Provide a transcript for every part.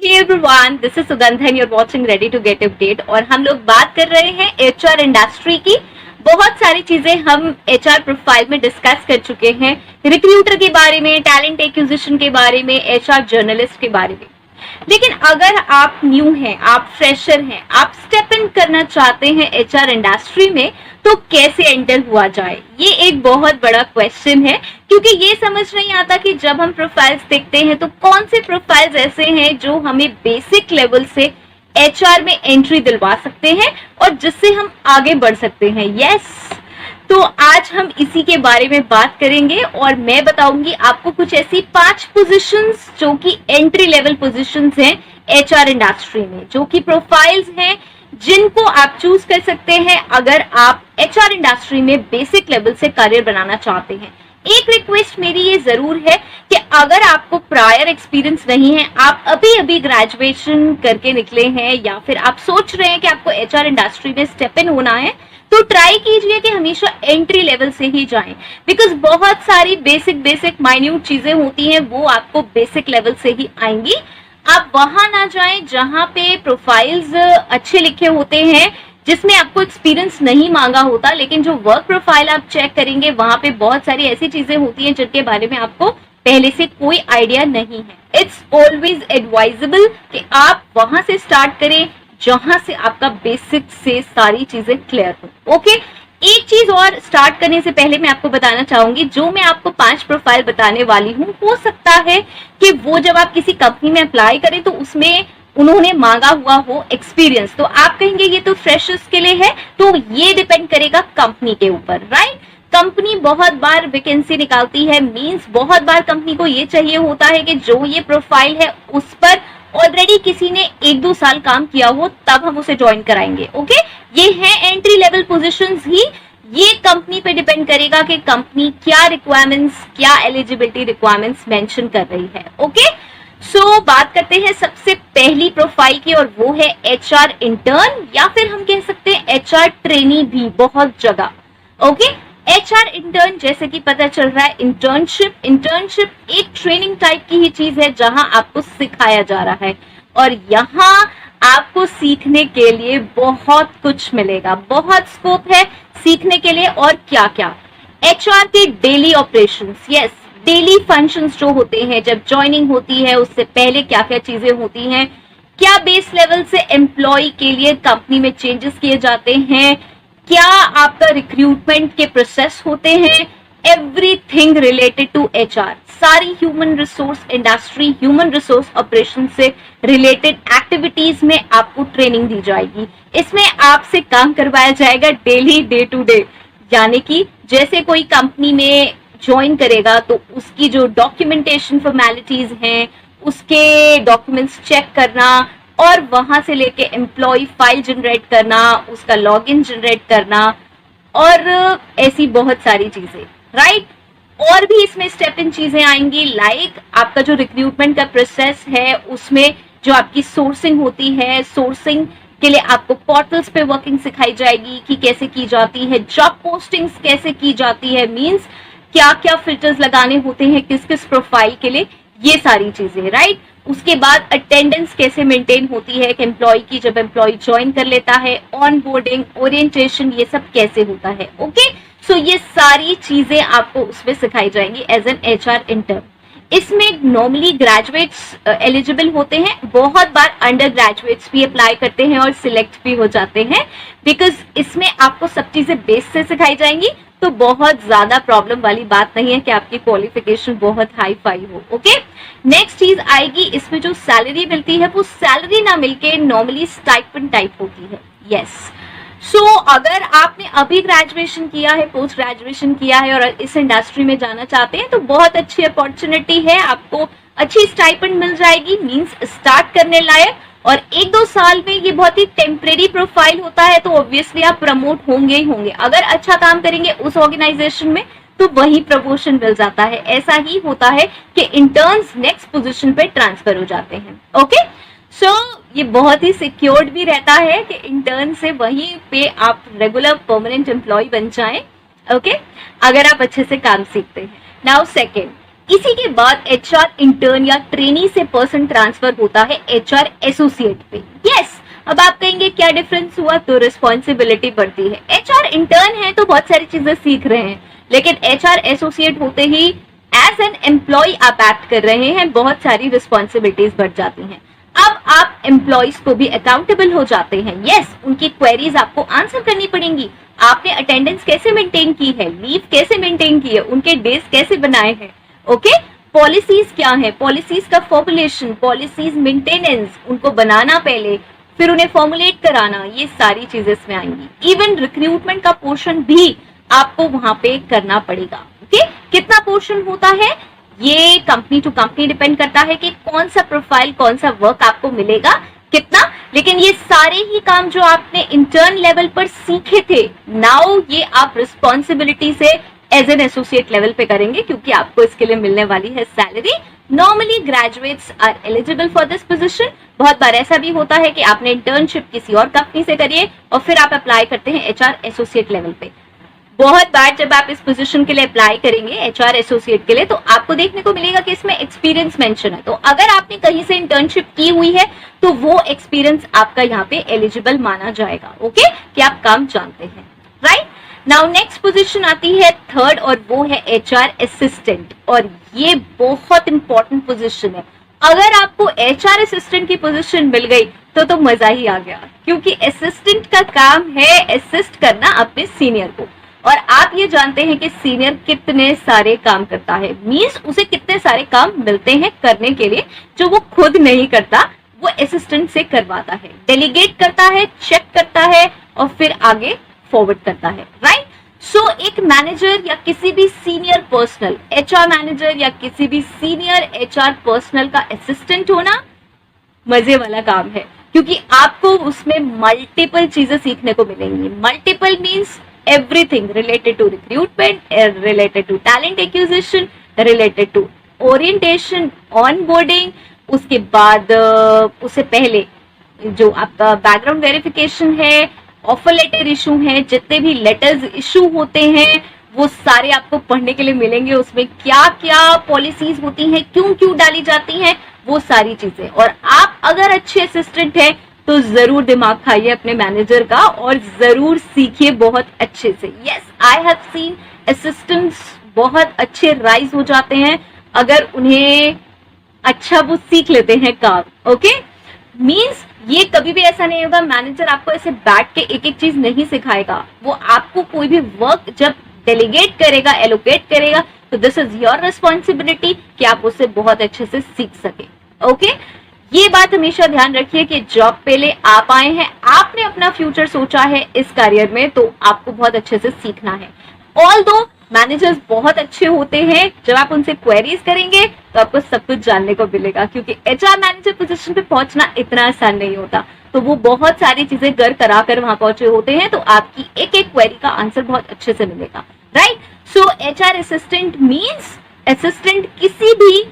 Hey everyone, this is Sugandha and you're watching Ready to Get Update और हम लोग बात कर रहे हैं एचआर इंडस्ट्री की। बहुत सारी चीजें हम एचआर प्रोफाइल में डिस्कस कर चुके हैं, रिक्रूटर के बारे में, टैलेंट एक्विजिशन के बारे में, एचआर जर्नलिस्ट के बारे में। लेकिन अगर आप न्यू हैं, आप फ्रेशर हैं, आप स्टेप इन करना चाहते हैं एचआर इंडस्ट्री में, तो कैसे एंटर हुआ जाए, ये एक बहुत बड़ा क्वेश्चन है। क्योंकि ये समझ नहीं आता कि जब हम प्रोफाइल्स देखते हैं तो कौन से प्रोफाइल्स ऐसे हैं जो हमें बेसिक लेवल से एचआर में एंट्री दिलवा सकते हैं और जिससे हम आगे बढ़ सकते हैं। यस, तो आज हम इसी के बारे में बात करेंगे और मैं बताऊंगी आपको कुछ ऐसी 5 पोजीशंस जो कि एंट्री लेवल पोजीशंस हैं एचआर इंडस्ट्री में, जो कि प्रोफाइल्स हैं जिनको आप चूज कर सकते हैं अगर आप एचआर इंडस्ट्री में बेसिक लेवल से करियर बनाना चाहते हैं। एक रिक्वेस्ट मेरी ये जरूर है कि अगर आपको प्रायर एक्सपीरियंस नहीं है, आप अभी अभी ग्रेजुएशन करके निकले हैं या फिर आप सोच रहे हैं कि आपको एचआर इंडस्ट्री में स्टेप इन होना है, तो ट्राई कीजिए कि हमेशा एंट्री लेवल से ही जाएं। बिकॉज बहुत सारी बेसिक माइन्यूट चीजें होती हैं, वो आपको बेसिक लेवल से ही आएंगी। आप वहां ना जाएं जहां पे प्रोफाइल्स अच्छे लिखे होते हैं, जिसमें आपको एक्सपीरियंस नहीं मांगा होता, लेकिन जो वर्क प्रोफाइल आप चेक करेंगे वहां पे बहुत सारी ऐसी चीजें होती हैं जिनके बारे में आपको पहले से कोई आइडिया नहीं है। इट्स ऑलवेज एडवाइजेबल कि आप वहां से स्टार्ट करें जहां से आपका बेसिक से सारी चीजें क्लियर हो। ओके, एक चीज और स्टार्ट करने से पहले मैं आपको बताना चाहूंगी, जो मैं आपको 5 प्रोफाइल बताने वाली हूँ, हो सकता है कि वो जब आप किसी कंपनी में अप्लाई करें तो उसमें उन्होंने मांगा हुआ हो एक्सपीरियंस, तो आप कहेंगे ये तो फ्रेशर्स के लिए है। तो ये डिपेंड करेगा कंपनी के ऊपर, राइट। कंपनी बहुत बार वैकेंसी निकालती है, मींस बहुत बार कंपनी को ये चाहिए होता है कि जो ये प्रोफाइल है उस पर ऑलरेडी किसी ने 1-2 साल काम किया हो, तब हम उसे ज्वाइन कराएंगे। ओके, ये है एंट्री लेवल पोजीशंस ही। ये कंपनी पे डिपेंड करेगा कि कंपनी क्या रिक्वायरमेंट्स, क्या एलिजिबिलिटी रिक्वायरमेंट्स मेंशन कर रही है। ओके, सो बात करते हैं सबसे पहली प्रोफाइल की, और वो है एचआर इंटर्न, या फिर हम कह सकते हैं एचआर ट्रेनी भी बहुत जगह। ओके, एचआर इंटर्न जैसे कि पता चल रहा है इंटर्नशिप एक ट्रेनिंग टाइप की ही चीज है जहां आपको सिखाया जा रहा है, और यहाँ आपको सीखने के लिए बहुत कुछ मिलेगा, बहुत स्कोप है सीखने के लिए। और क्या क्या, एचआर के daily operations, yes, daily functions जो होते हैं, जब ज्वाइनिंग होती है उससे पहले क्या क्या चीजें होती हैं, क्या बेस लेवल से एम्प्लॉय के लिए कंपनी में चेंजेस किए जाते हैं, क्या आपका रिक्रूटमेंट के प्रोसेस होते हैं, एवरीथिंग रिलेटेड टू एचआर, सारी human resource industry, human resource operation से रिलेटेड एक्टिविटीज में आपको ट्रेनिंग दी जाएगी। इसमें आपसे काम करवाया जाएगा डेली, डे टू डे, यानी कि जैसे कोई कंपनी में ज्वाइन करेगा तो उसकी जो डॉक्यूमेंटेशन फॉर्मेलिटीज हैं, उसके डॉक्यूमेंट्स चेक करना, और वहां से लेके एम्प्लॉय फाइल जनरेट करना, उसका लॉगिन जनरेट करना, और ऐसी बहुत सारी चीजें, राइट। और भी इसमें स्टेप इन चीजें आएंगी, लाइक आपका जो रिक्रूटमेंट का प्रोसेस है उसमें जो आपकी सोर्सिंग होती है, सोर्सिंग के लिए आपको पोर्टल्स पे वर्किंग सिखाई जाएगी कि कैसे की जाती है, जॉब पोस्टिंग्स कैसे की जाती है, मींस क्या क्या फिल्टर्स लगाने होते हैं किस किस प्रोफाइल के लिए, ये सारी चीजें, राइट। उसके बाद अटेंडेंस कैसे मेंटेन होती है कि एम्प्लॉय की, जब एम्प्लॉय ज्वाइन कर लेता है, ऑन बोर्डिंग, ओरिएंटेशन, ये सब कैसे होता है। ओके, सो ये सारी चीजें आपको उसमें सिखाई जाएंगी एज एन एचआर इंटर्न। इसमें नॉर्मली ग्रेजुएट्स एलिजिबल होते हैं, बहुत बार अंडर ग्रेजुएट्स भी अप्लाई करते हैं और सिलेक्ट भी हो जाते हैं, बिकॉज इसमें आपको सब चीजें बेस से सिखाई जाएंगी, तो बहुत ज्यादा प्रॉब्लम वाली बात नहीं है कि आपकी क्वालिफिकेशन बहुत हाई फाई हो। ओके, नेक्स्ट चीज आएगी, इसमें जो सैलरी मिलती है वो सैलरी ना मिलके नॉर्मली स्टाइपेंड टाइप होती है। यस, सो अगर आपने अभी ग्रेजुएशन किया है, पोस्ट ग्रेजुएशन किया है और इस इंडस्ट्री में जाना चाहते हैं, तो बहुत अच्छी अपॉर्चुनिटी है, आपको अच्छी स्टाइपेंड मिल जाएगी, मींस स्टार्ट करने लायक। और 1-2 साल में ये बहुत ही टेम्परेरी प्रोफाइल होता है, तो ऑब्वियसली आप प्रमोट होंगे ही होंगे। अगर अच्छा काम करेंगे उस ऑर्गेनाइजेशन में तो वही प्रमोशन मिल जाता है। ऐसा ही होता है कि इंटर्न्स नेक्स्ट पोजीशन पे ट्रांसफर हो जाते हैं। ओके, सो ये बहुत ही सिक्योर्ड भी रहता है कि इंटर्न से वहीं पे आप रेगुलर परमानेंट एम्प्लॉय बन जाएं। ओके, अगर आप अच्छे से काम सीखते हैं। नाउ सेकेंड, इसी के बाद एचआर इंटर्न या ट्रेनी से पर्सन ट्रांसफर होता है एचआर एसोसिएट पे। यस, अब आप कहेंगे क्या डिफरेंस हुआ, तो रिस्पॉन्सिबिलिटी बढ़ती है। एचआर इंटर्न है तो बहुत सारी चीजें सीख रहे हैं, लेकिन एचआर एसोसिएट होते ही एज एन एम्प्लॉय आप एक्ट कर रहे हैं, बहुत सारी रिस्पॉन्सिबिलिटीज बढ़ जाती हैं। अब आप एम्प्लॉयज को भी अकाउंटेबल हो जाते हैं। यस, उनकी क्वेरीज आपको आंसर करनी पड़ेंगी। आपने अटेंडेंस कैसे मेंटेन की है, लीव कैसे मेंटेन की है, उनके डेज कैसे बनाए हैं। ओके, पॉलिसीज क्या है, पॉलिसीज का फॉर्मुलेशन, पॉलिसीज मेंटेनेंस, उनको बनाना पहले, फिर उन्हें फॉर्मुलेट कराना, ये सारी चीजें इसमें आएंगी। इवन रिक्रूटमेंट का पोर्शन भी आपको वहां पे करना पड़ेगा। ओके, कितना पोर्शन होता है ये कंपनी टू कंपनी डिपेंड करता है कि कौन सा प्रोफाइल, कौन सा वर्क आपको मिलेगा, कितना। लेकिन ये सारे ही काम जो आपने इंटर्न लेवल पर सीखे थे, नाउ ये आप रिस्पॉन्सिबिलिटी से एज एन एसोसिएट लेवल पे करेंगे, क्योंकि आपको इसके लिए मिलने वाली है salary. Normally graduates are eligible for this position. बहुत बार ऐसा भी होता है कि आपने इंटर्नशिप किसी और कंपनी से करिए और फिर आप अप्लाई करते हैं एचआर एसोसिएट लेवल पे। बहुत बार जब आप इस पोजीशन के लिए अप्लाई करेंगे एचआर एसोसिएट के लिए, तो आपको देखने को मिलेगा कि इसमें एक्सपीरियंस मेंशन है। तो अगर आपने कहीं से इंटर्नशिप की हुई है तो वो एक्सपीरियंस आपका यहाँ पे एलिजिबल माना जाएगा। ओके, कि आप काम जानते हैं। राइट नाउ नेक्स्ट पोजीशन आती है थर्ड, और वो है एचआर असिस्टेंट। और ये बहुत इंपॉर्टेंट पोजीशन है। अगर आपको एचआर असिस्टेंट की पोजीशन मिल गई तो मजा ही आ गया, क्योंकि असिस्टेंट का काम है असिस्ट करना अपने सीनियर को। और आप ये जानते हैं कि सीनियर कितने सारे काम करता है, मींस उसे कितने सारे काम मिलते हैं करने के लिए जो वो खुद नहीं करता, वो असिस्टेंट से करवाता है, डेलीगेट करता है, चेक करता है और फिर आगे फॉरवर्ड करता है। राइट, सो एक मैनेजर या किसी भी सीनियर पर्सनल, एचआर मैनेजर या किसी भी सीनियर एचआर पर्सनल का असिस्टेंट होना मजे वाला काम है, क्योंकि आपको उसमें मल्टीपल चीजें सीखने को मिलेंगी। Multiple means everything related to recruitment, related to talent acquisition, related to orientation, onboarding, उसके बाद उससे पहले जो आपका बैकग्राउंड वेरिफिकेशन है, ऑफर लेटर इशू है, जितने भी लेटर्स इशू होते हैं वो सारे आपको पढ़ने के लिए मिलेंगे। उसमें क्या क्या पॉलिसीज होती हैं, क्यों क्यों डाली जाती हैं, वो सारी चीजें। और आप अगर अच्छे असिस्टेंट हैं तो जरूर दिमाग खाइए अपने मैनेजर का और जरूर सीखिए बहुत अच्छे से। Yes, I have scene assistants बहुत अच्छे राइज हो जाते हैं अगर उन्हें अच्छा वो सीख लेते हैं काम। ओके, मींस ये कभी भी ऐसा नहीं होगा मैनेजर आपको ऐसे बैठ के एक एक चीज नहीं सिखाएगा। वो आपको कोई भी वर्क जब डेलीगेट करेगा, एलोकेट करेगा, तो दिस इज योर रिस्पॉन्सिबिलिटी कि आप उससे बहुत अच्छे से सीख सके। ओके, ये बात हमेशा ध्यान रखिए कि जॉब पे ले आप आए हैं, आपने अपना फ्यूचर सोचा है इस करियर में, तो आपको बहुत अच्छे से सीखना है। ऑल्दो मैनेजर्स बहुत अच्छे होते हैं, जब आप उनसे क्वेरीज करेंगे तो आपको सब कुछ जानने को मिलेगा, क्योंकि एचआर मैनेजर पोजीशन पे पहुंचना इतना आसान नहीं होता। तो वो बहुत सारी चीजें कर करा कर वहां पहुंचे होते हैं, तो आपकी एक एक क्वेरी का आंसर बहुत अच्छे से मिलेगा। राइट, सो एचआर असिस्टेंट मीन्स असिस्टेंट किसी भी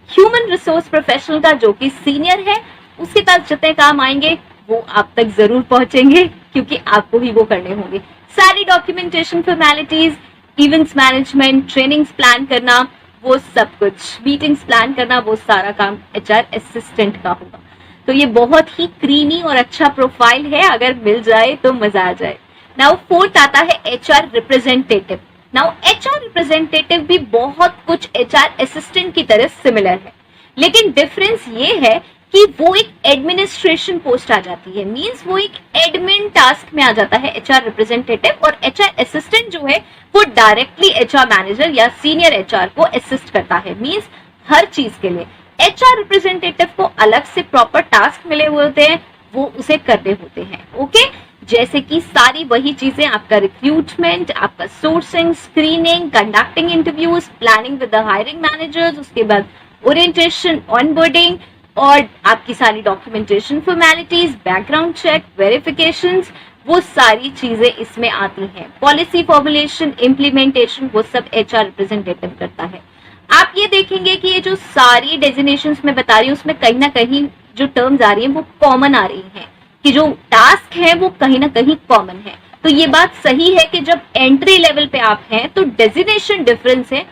ह्यूमन रिसोर्स प्रोफेशनल का जो कि सीनियर है, उसके पास जितने काम आएंगे वो आप तक जरूर पहुंचेंगे, क्योंकि आपको ही वो करने होंगे। सारी documentation formalities, events management, trainings plan करना, वो सब कुछ, मीटिंग्स प्लान करना, वो सारा काम एचआर असिस्टेंट का होगा। तो ये बहुत ही क्रीमी और अच्छा प्रोफाइल है, अगर मिल जाए तो मजा आ जाए। नाउ फोर्थ आता है HR representative. Now HR representative भी बहुत कुछ एचआर असिस्टेंट की तरह सिमिलर है, लेकिन डिफरेंस ये है कि वो एक एडमिनिस्ट्रेशन पोस्ट आ जाती है, मींस वो एक एडमिन टास्क में आ जाता है एचआर रिप्रेजेंटेटिव। और एचआर असिस्टेंट जो है वो डायरेक्टली एचआर मैनेजर या सीनियर एचआर को असिस्ट करता है, मींस हर चीज के लिए। एचआर रिप्रेजेंटेटिव को अलग से प्रॉपर टास्क मिले हुए होते हैं, वो उसे करने होते हैं। ओके, जैसे कि सारी वही चीजें, आपका रिक्रूटमेंट, आपका sourcing, screening, conducting interviews, planning with the hiring managers, उसके बाद ओरिएंटेशन, ऑनबोर्डिंग, और आपकी सारी documentation formalities, background check, verifications, वो सारी चीजें इसमें आती हैं। पॉलिसी फॉर्मुलेशन, इम्प्लीमेंटेशन, वो सब एचआर रिप्रेजेंटेटिव करता है। आप ये देखेंगे कि ये जो सारी डेजिग्नेशंस मैं बता रही हूँ उसमें कहीं ना कहीं जो टर्म्स आ रही हैं वो कॉमन आ रही हैं, कि जो टास्क है वो कहीं ना कहीं कॉमन है। तो ये बात सही है कि जब एंट्री लेवल पे आप हैं तो डेजिग्नेशन डिफरेंस है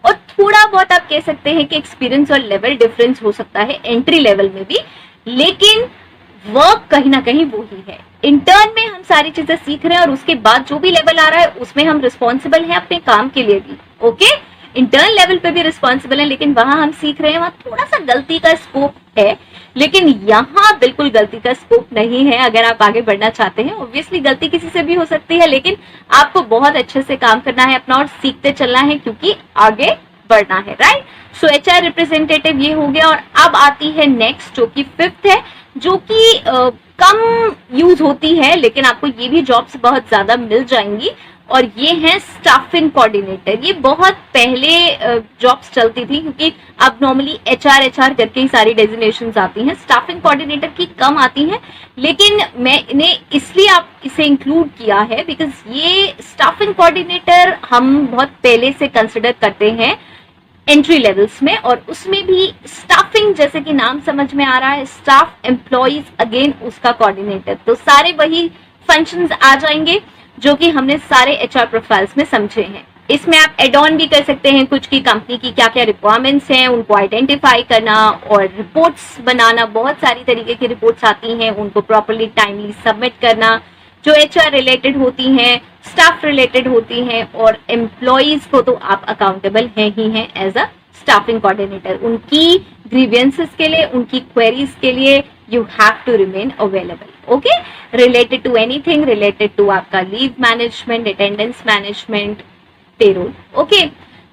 और थोड़ा बहुत आप कह सकते हैं कि एक्सपीरियंस और लेवल डिफरेंस हो सकता है एंट्री लेवल में भी, लेकिन वर्क कहीं ना कहीं वो ही है। इंटर्न में हम सारी चीजें सीख रहे हैं और उसके बाद जो भी लेवल आ रहा है उसमें हम रिस्पॉन्सिबल हैं अपने काम के लिए भी। ओके, इंटर्न लेवल पे भी रिस्पॉन्सिबल है, लेकिन वहां हम सीख रहे हैं, वहां थोड़ा सा गलती का स्कोप है, लेकिन यहाँ बिल्कुल गलती का स्कोप नहीं है। अगर आप आगे बढ़ना चाहते हैं, ऑब्वियसली गलती किसी से भी हो सकती है, लेकिन आपको बहुत अच्छे से काम करना है अपना और सीखते चलना है, क्योंकि आगे बढ़ना है, राइट। सो एचआर रिप्रेजेंटेटिव ये हो गया। और अब आती है नेक्स्ट, जो कि 5th है, जो कि कम यूज होती है, लेकिन आपको ये भी जॉब्स बहुत ज्यादा मिल जाएंगी, और ये है स्टाफिंग कोऑर्डिनेटर। ये बहुत पहले जॉब्स चलती थी, क्योंकि अब नॉर्मली एचआर करके ही सारी डेजिग्नेशंस आती हैं, स्टाफिंग कोऑर्डिनेटर की कम आती हैं, लेकिन मैंने इसलिए आप इसे इंक्लूड किया है बिकॉज ये स्टाफिंग कोऑर्डिनेटर हम बहुत पहले से कंसिडर करते हैं एंट्री लेवल्स में, और उसमें भी स्टाफिंग, जैसे कि नाम समझ में आ रहा है, स्टाफ एम्प्लॉइज, अगेन उसका कोऑर्डिनेटर, तो सारे वही फंक्शंस आ जाएंगे जो कि हमने सारे एचआर प्रोफाइल्स में समझे हैं। इसमें आप एड ऑन भी कर सकते हैं कुछ की कंपनी की क्या क्या रिक्वायरमेंट्स हैं, उनको आइडेंटिफाई करना और रिपोर्ट्स बनाना। बहुत सारी तरीके की रिपोर्ट्स आती हैं, उनको प्रॉपरली टाइमली सबमिट करना, जो एचआर रिलेटेड होती हैं, स्टाफ रिलेटेड होती हैं, और एम्प्लॉइज को तो आप अकाउंटेबल हैं ही हैं एज अ स्टाफिंग कोऑर्डिनेटर। उनकी ग्रीवियंसेस के लिए, उनकी क्वेरीज के लिए you have to remain available. Okay, related to anything, related to आपका leave management, attendance management, payroll. Okay,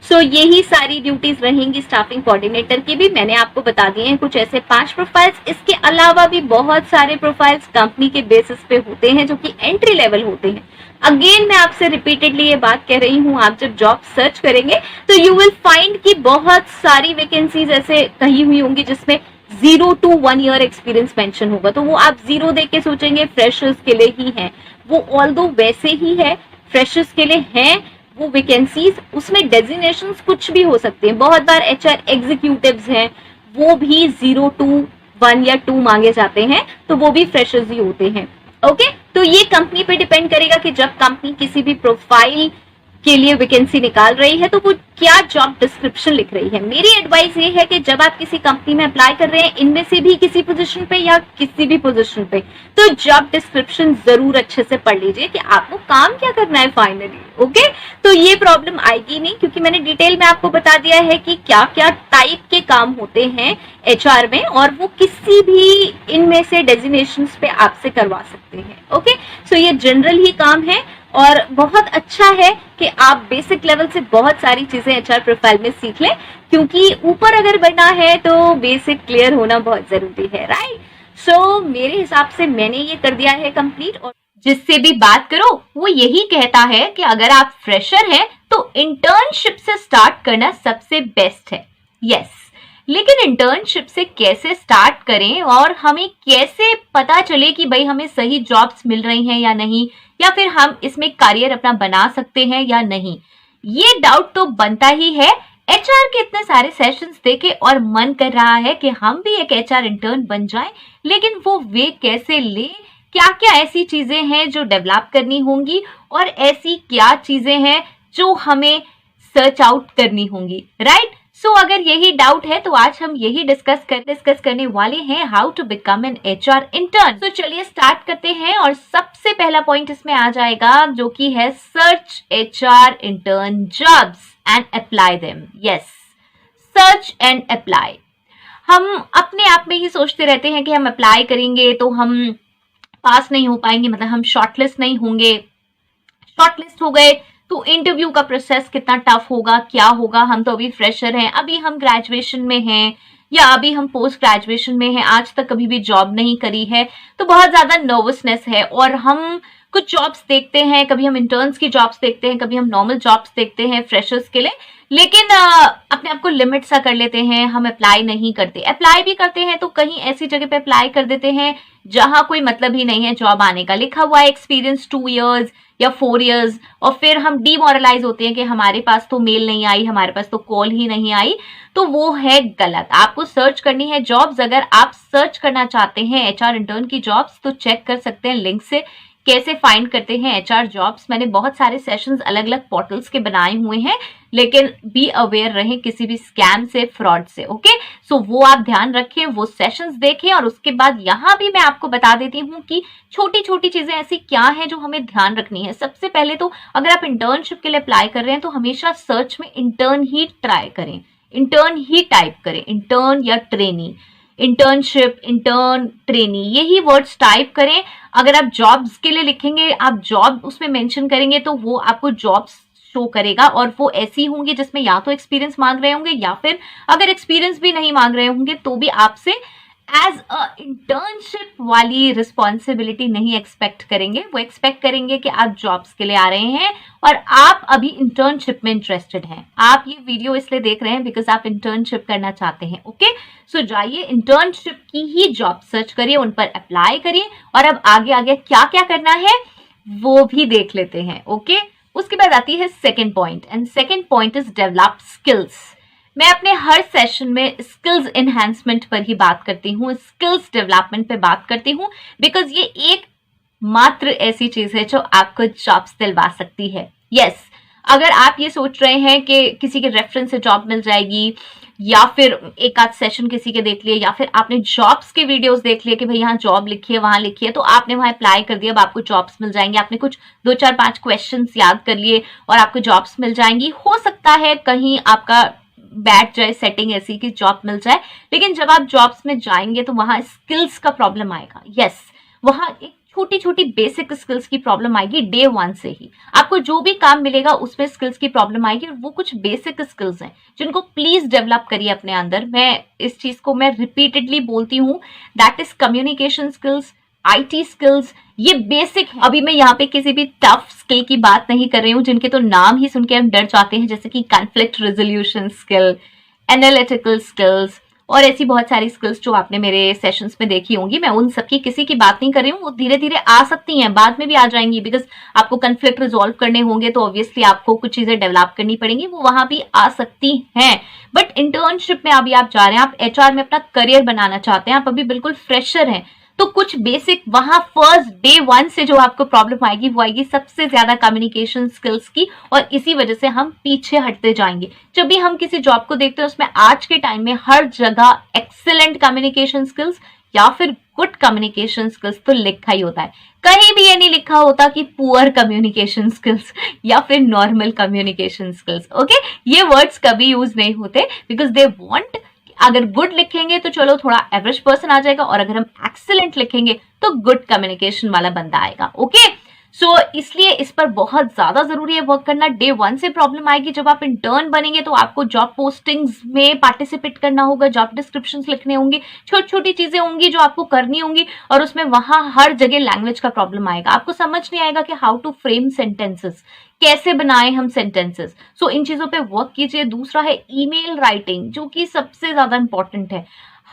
so यही सारी ड्यूटीज रहेंगी स्टाफिंग कोऑर्डिनेटर की भी। मैंने आपको बता दिए हैं कुछ ऐसे 5 प्रोफाइल्स। इसके अलावा भी बहुत सारे प्रोफाइल्स कंपनी के बेसिस पे होते हैं जो कि एंट्री लेवल होते हैं। अगेन मैं आपसे रिपीटेडली ये बात कह रही हूँ, आप जब जॉब सर्च करेंगे तो यू विल फाइंड कि बहुत सारी वैकेंसीज ऐसे कही हुई होंगी जिसमें 0 to 1 year एक्सपीरियंस मेंशन होगा, तो वो आप 0 देख के सोचेंगे फ्रेशर्स के लिए ही है। वो ऑल्दो वैसे ही है, फ्रेशर्स के लिए है वो वैकेंसीज, उसमें डेजिग्नेशंस कुछ भी हो सकते हैं। बहुत बार एचआर एग्जीक्यूटिव्स हैं, वो भी 0 to 1 या 2 मांगे जाते हैं, तो वो भी फ्रेशर्स ही होते हैं। ओके, तो ये कंपनी पे डिपेंड करेगा कि जब कंपनी किसी भी प्रोफाइल के लिए वैकेंसी निकाल रही है तो वो क्या जॉब डिस्क्रिप्शन लिख रही है। मेरी एडवाइस ये है कि जब आप किसी कंपनी में अप्लाई कर रहे हैं, इनमें से भी किसी पोजीशन पे या किसी भी पोजीशन पे, तो जॉब डिस्क्रिप्शन जरूर अच्छे से पढ़ लीजिए कि आपको काम क्या करना है फाइनली। ओके, तो ये प्रॉब्लम आएगी नहीं, क्योंकि मैंने डिटेल में आपको बता दिया है कि क्या क्या टाइप के काम होते हैं एचआर में, और वो किसी भी इनमें से डेजिग्नेशंस पे आपसे करवा सकते हैं। ओके, सो ये जनरल ही काम है, और बहुत अच्छा है कि आप बेसिक लेवल से बहुत सारी चीजें एचआर प्रोफाइल में सीख लें, क्योंकि ऊपर अगर बढ़ना है तो बेसिक क्लियर होना बहुत जरूरी है, राइट। सो मेरे हिसाब से मैंने ये कर दिया है कंप्लीट, और जिससे भी बात करो वो यही कहता है कि अगर आप फ्रेशर हैं तो इंटर्नशिप से स्टार्ट करना सबसे बेस्ट है। यस, लेकिन इंटर्नशिप से कैसे स्टार्ट करें और हमें कैसे पता चले कि भाई हमें सही जॉब्स मिल रही हैं या नहीं, या फिर हम इसमें करियर अपना बना सकते हैं या नहीं, ये डाउट तो बनता ही है। एचआर के इतने सारे सेशंस देखे और मन कर रहा है कि हम भी एक एचआर इंटर्न बन जाएं, लेकिन वो वे कैसे ले, क्या क्या ऐसी चीजें हैं जो डेवलप करनी होंगी, और ऐसी क्या चीजें हैं जो हमें सर्च आउट करनी होंगी, राइट। सो अगर यही डाउट है तो आज हम यही डिस्कस करने वाले हैं, how to become an HR intern. तो चलिए स्टार्ट करते हैं, और सबसे पहला पॉइंट इसमें आ जाएगा जो कि है search HR intern jobs and apply them. Yes, search and apply. हम अपने आप में ही सोचते रहते हैं कि हम अप्लाई करेंगे तो हम पास नहीं हो पाएंगे, मतलब हम शॉर्टलिस्ट नहीं होंगे। शॉर्टलिस्ट हो गए तो इंटरव्यू का प्रोसेस कितना टफ होगा, क्या होगा, हम तो अभी फ्रेशर हैं, अभी हम ग्रेजुएशन में हैं या अभी हम पोस्ट ग्रेजुएशन में हैं, आज तक कभी भी जॉब नहीं करी है, तो बहुत ज्यादा नर्वसनेस है। और हम कुछ जॉब्स देखते हैं, कभी हम इंटर्न्स की जॉब्स देखते हैं, कभी हम नॉर्मल जॉब्स देखते हैं फ्रेशर्स के लिए, लेकिन अपने आप को लिमिट सा कर लेते हैं, हम अप्लाई नहीं करते। अप्लाई भी करते हैं तो कहीं ऐसी जगह पे अप्लाई कर देते हैं जहां कोई मतलब ही नहीं है जॉब आने का, लिखा हुआ है एक्सपीरियंस 2 years या 4 years, और फिर हम डीमोरलाइज होते हैं कि हमारे पास तो मेल नहीं आई, हमारे पास तो कॉल ही नहीं आई, तो वो है गलत। आपको सर्च करनी है जॉब्स। अगर आप सर्च करना चाहते हैं एचआर इंटर्न की जॉब्स तो चेक कर सकते हैं लिंक से कैसे फाइंड करते हैं एचआर जॉब्स। मैंने बहुत सारे सेशंस अलग अलग पोर्टल्स के बनाए हुए हैं, लेकिन बी अवेयर रहें किसी भी स्कैम से, फ्रॉड से। ओके, सो वो आप ध्यान रखें, वो सेशंस देखें। और उसके बाद यहाँ भी मैं आपको बता देती हूँ कि छोटी छोटी चीजें ऐसी क्या हैं जो हमें ध्यान रखनी है। सबसे पहले तो अगर आप इंटर्नशिप के लिए अप्लाई कर रहे हैं तो हमेशा सर्च में इंटर्न ही ट्राई करें, इंटर्न ही टाइप करें, इंटर्न या ट्रेनी, इंटर्नशिप, इंटर्न, ट्रेनी, यही वर्ड्स टाइप करें। अगर आप जॉब्स के लिए लिखेंगे, आप जॉब उसमें मेंशन करेंगे तो वो आपको जॉब्स शो करेगा, और वो ऐसी होंगी जिसमें या तो एक्सपीरियंस मांग रहे होंगे, या फिर अगर एक्सपीरियंस भी नहीं मांग रहे होंगे तो भी आपसे एज अ इंटर्नशिप वाली रिस्पॉन्सिबिलिटी नहीं एक्सपेक्ट करेंगे। वो एक्सपेक्ट करेंगे कि आप जॉब्स के लिए आ रहे हैं और आप अभी इंटर्नशिप में इंटरेस्टेड हैं। आप ये वीडियो इसलिए देख रहे हैं बिकॉज आप इंटर्नशिप करना चाहते हैं। ओके, सो जाइए इंटर्नशिप की ही जॉब सर्च करिए, उन पर अप्लाई करिए, और अब आगे आगे क्या क्या करना है वो भी देख लेते हैं। ओके, उसके बाद आती है second point, and second point is develop skills. मैं अपने हर सेशन में स्किल्स एनहांसमेंट पर ही बात करती हूँ, स्किल्स डेवलपमेंट पे बात करती हूँ, बिकॉज ये एक मात्र ऐसी चीज है जो आपको जॉब्स दिलवा सकती है। यस, अगर आप ये सोच रहे हैं कि किसी के रेफरेंस से जॉब मिल जाएगी, या फिर एक आध सेशन किसी के देख लिए, या फिर आपने जॉब्स के वीडियोस देख लिए कि भाई यहाँ जॉब लिखी है, वहां लिखी है, तो आपने वहां अप्लाई कर दिया, अब आपको जॉब्स मिल जाएंगे। आपने कुछ 2-4-5 क्वेश्चंस याद कर लिए और आपको जॉब्स मिल जाएंगी। हो सकता है कहीं आपका बैठ जाए सेटिंग ऐसी कि जॉब मिल जाए, लेकिन जब आप जॉब्स में जाएंगे तो वहां स्किल्स का प्रॉब्लम आएगा। यस, वहां एक छोटी छोटी बेसिक स्किल्स की प्रॉब्लम आएगी। डे 1 से ही आपको जो भी काम मिलेगा उसमें स्किल्स की प्रॉब्लम आएगी, और वो कुछ बेसिक स्किल्स हैं जिनको प्लीज डेवलप करिए अपने अंदर। मैं इस चीज को मैं रिपीटेडली बोलती हूँ, that is communication skills, IT skills, ये बेसिक है। अभी मैं यहाँ पे किसी भी टफ स्किल की बात नहीं कर रही हूँ जिनके तो नाम ही सुन के हम डर जाते हैं, जैसे कि conflict resolution skill, analytical skills, और ऐसी बहुत सारी स्किल्स जो आपने मेरे सेशंस में देखी होंगी। मैं उन सबकी किसी की बात नहीं कर रही हूँ, वो धीरे धीरे आ सकती हैं, बाद में भी आ जाएंगी, बिकॉज आपको कॉन्फ्लिक्ट रिजॉल्व करने होंगे तो ऑब्वियसली आपको कुछ चीजें डेवलप करनी पड़ेंगी, वो वहां भी आ सकती हैं। बट इंटर्नशिप में अभी आप जा रहे हैं, आप एचआर में अपना करियर बनाना चाहते हैं, आप अभी बिल्कुल फ्रेशर हैं, तो कुछ बेसिक वहां फर्स्ट डे 1 से जो आपको प्रॉब्लम आएगी वो आएगी सबसे ज्यादा कम्युनिकेशन स्किल्स की, और इसी वजह से हम पीछे हटते जाएंगे। जब भी हम किसी जॉब को देखते हैं उसमें आज के टाइम में हर जगह एक्सीलेंट कम्युनिकेशन स्किल्स या फिर गुड कम्युनिकेशन स्किल्स तो लिखा ही होता है, कहीं भी ये नहीं लिखा होता कि पुअर कम्युनिकेशन स्किल्स या फिर नॉर्मल कम्युनिकेशन स्किल्स। ओके, ये वर्ड्स कभी यूज नहीं होते, बिकॉज दे वांट, अगर गुड लिखेंगे तो चलो थोड़ा एवरेज पर्सन आ जाएगा, और अगर हम एक्सीलेंट लिखेंगे तो गुड कम्युनिकेशन वाला बंदा आएगा। ओके, सो इसलिए इस पर बहुत ज्यादा जरूरी है वर्क करना। डे 1 से प्रॉब्लम आएगी, जब आप इंटर्न बनेंगे तो आपको जॉब पोस्टिंग्स में पार्टिसिपेट करना होगा, जॉब डिस्क्रिप्शंस लिखने होंगे, छोटी छोटी चीजें होंगी जो आपको करनी होंगी, और उसमें वहां हर जगह लैंग्वेज का प्रॉब्लम आएगा। आपको समझ नहीं आएगा कि हाउ टू फ्रेम सेंटेंसेस, कैसे बनाए हम सेंटेंसेस। सो इन चीजों पे वर्क कीजिए। दूसरा है ईमेल राइटिंग, जो कि सबसे ज्यादा इंपॉर्टेंट है।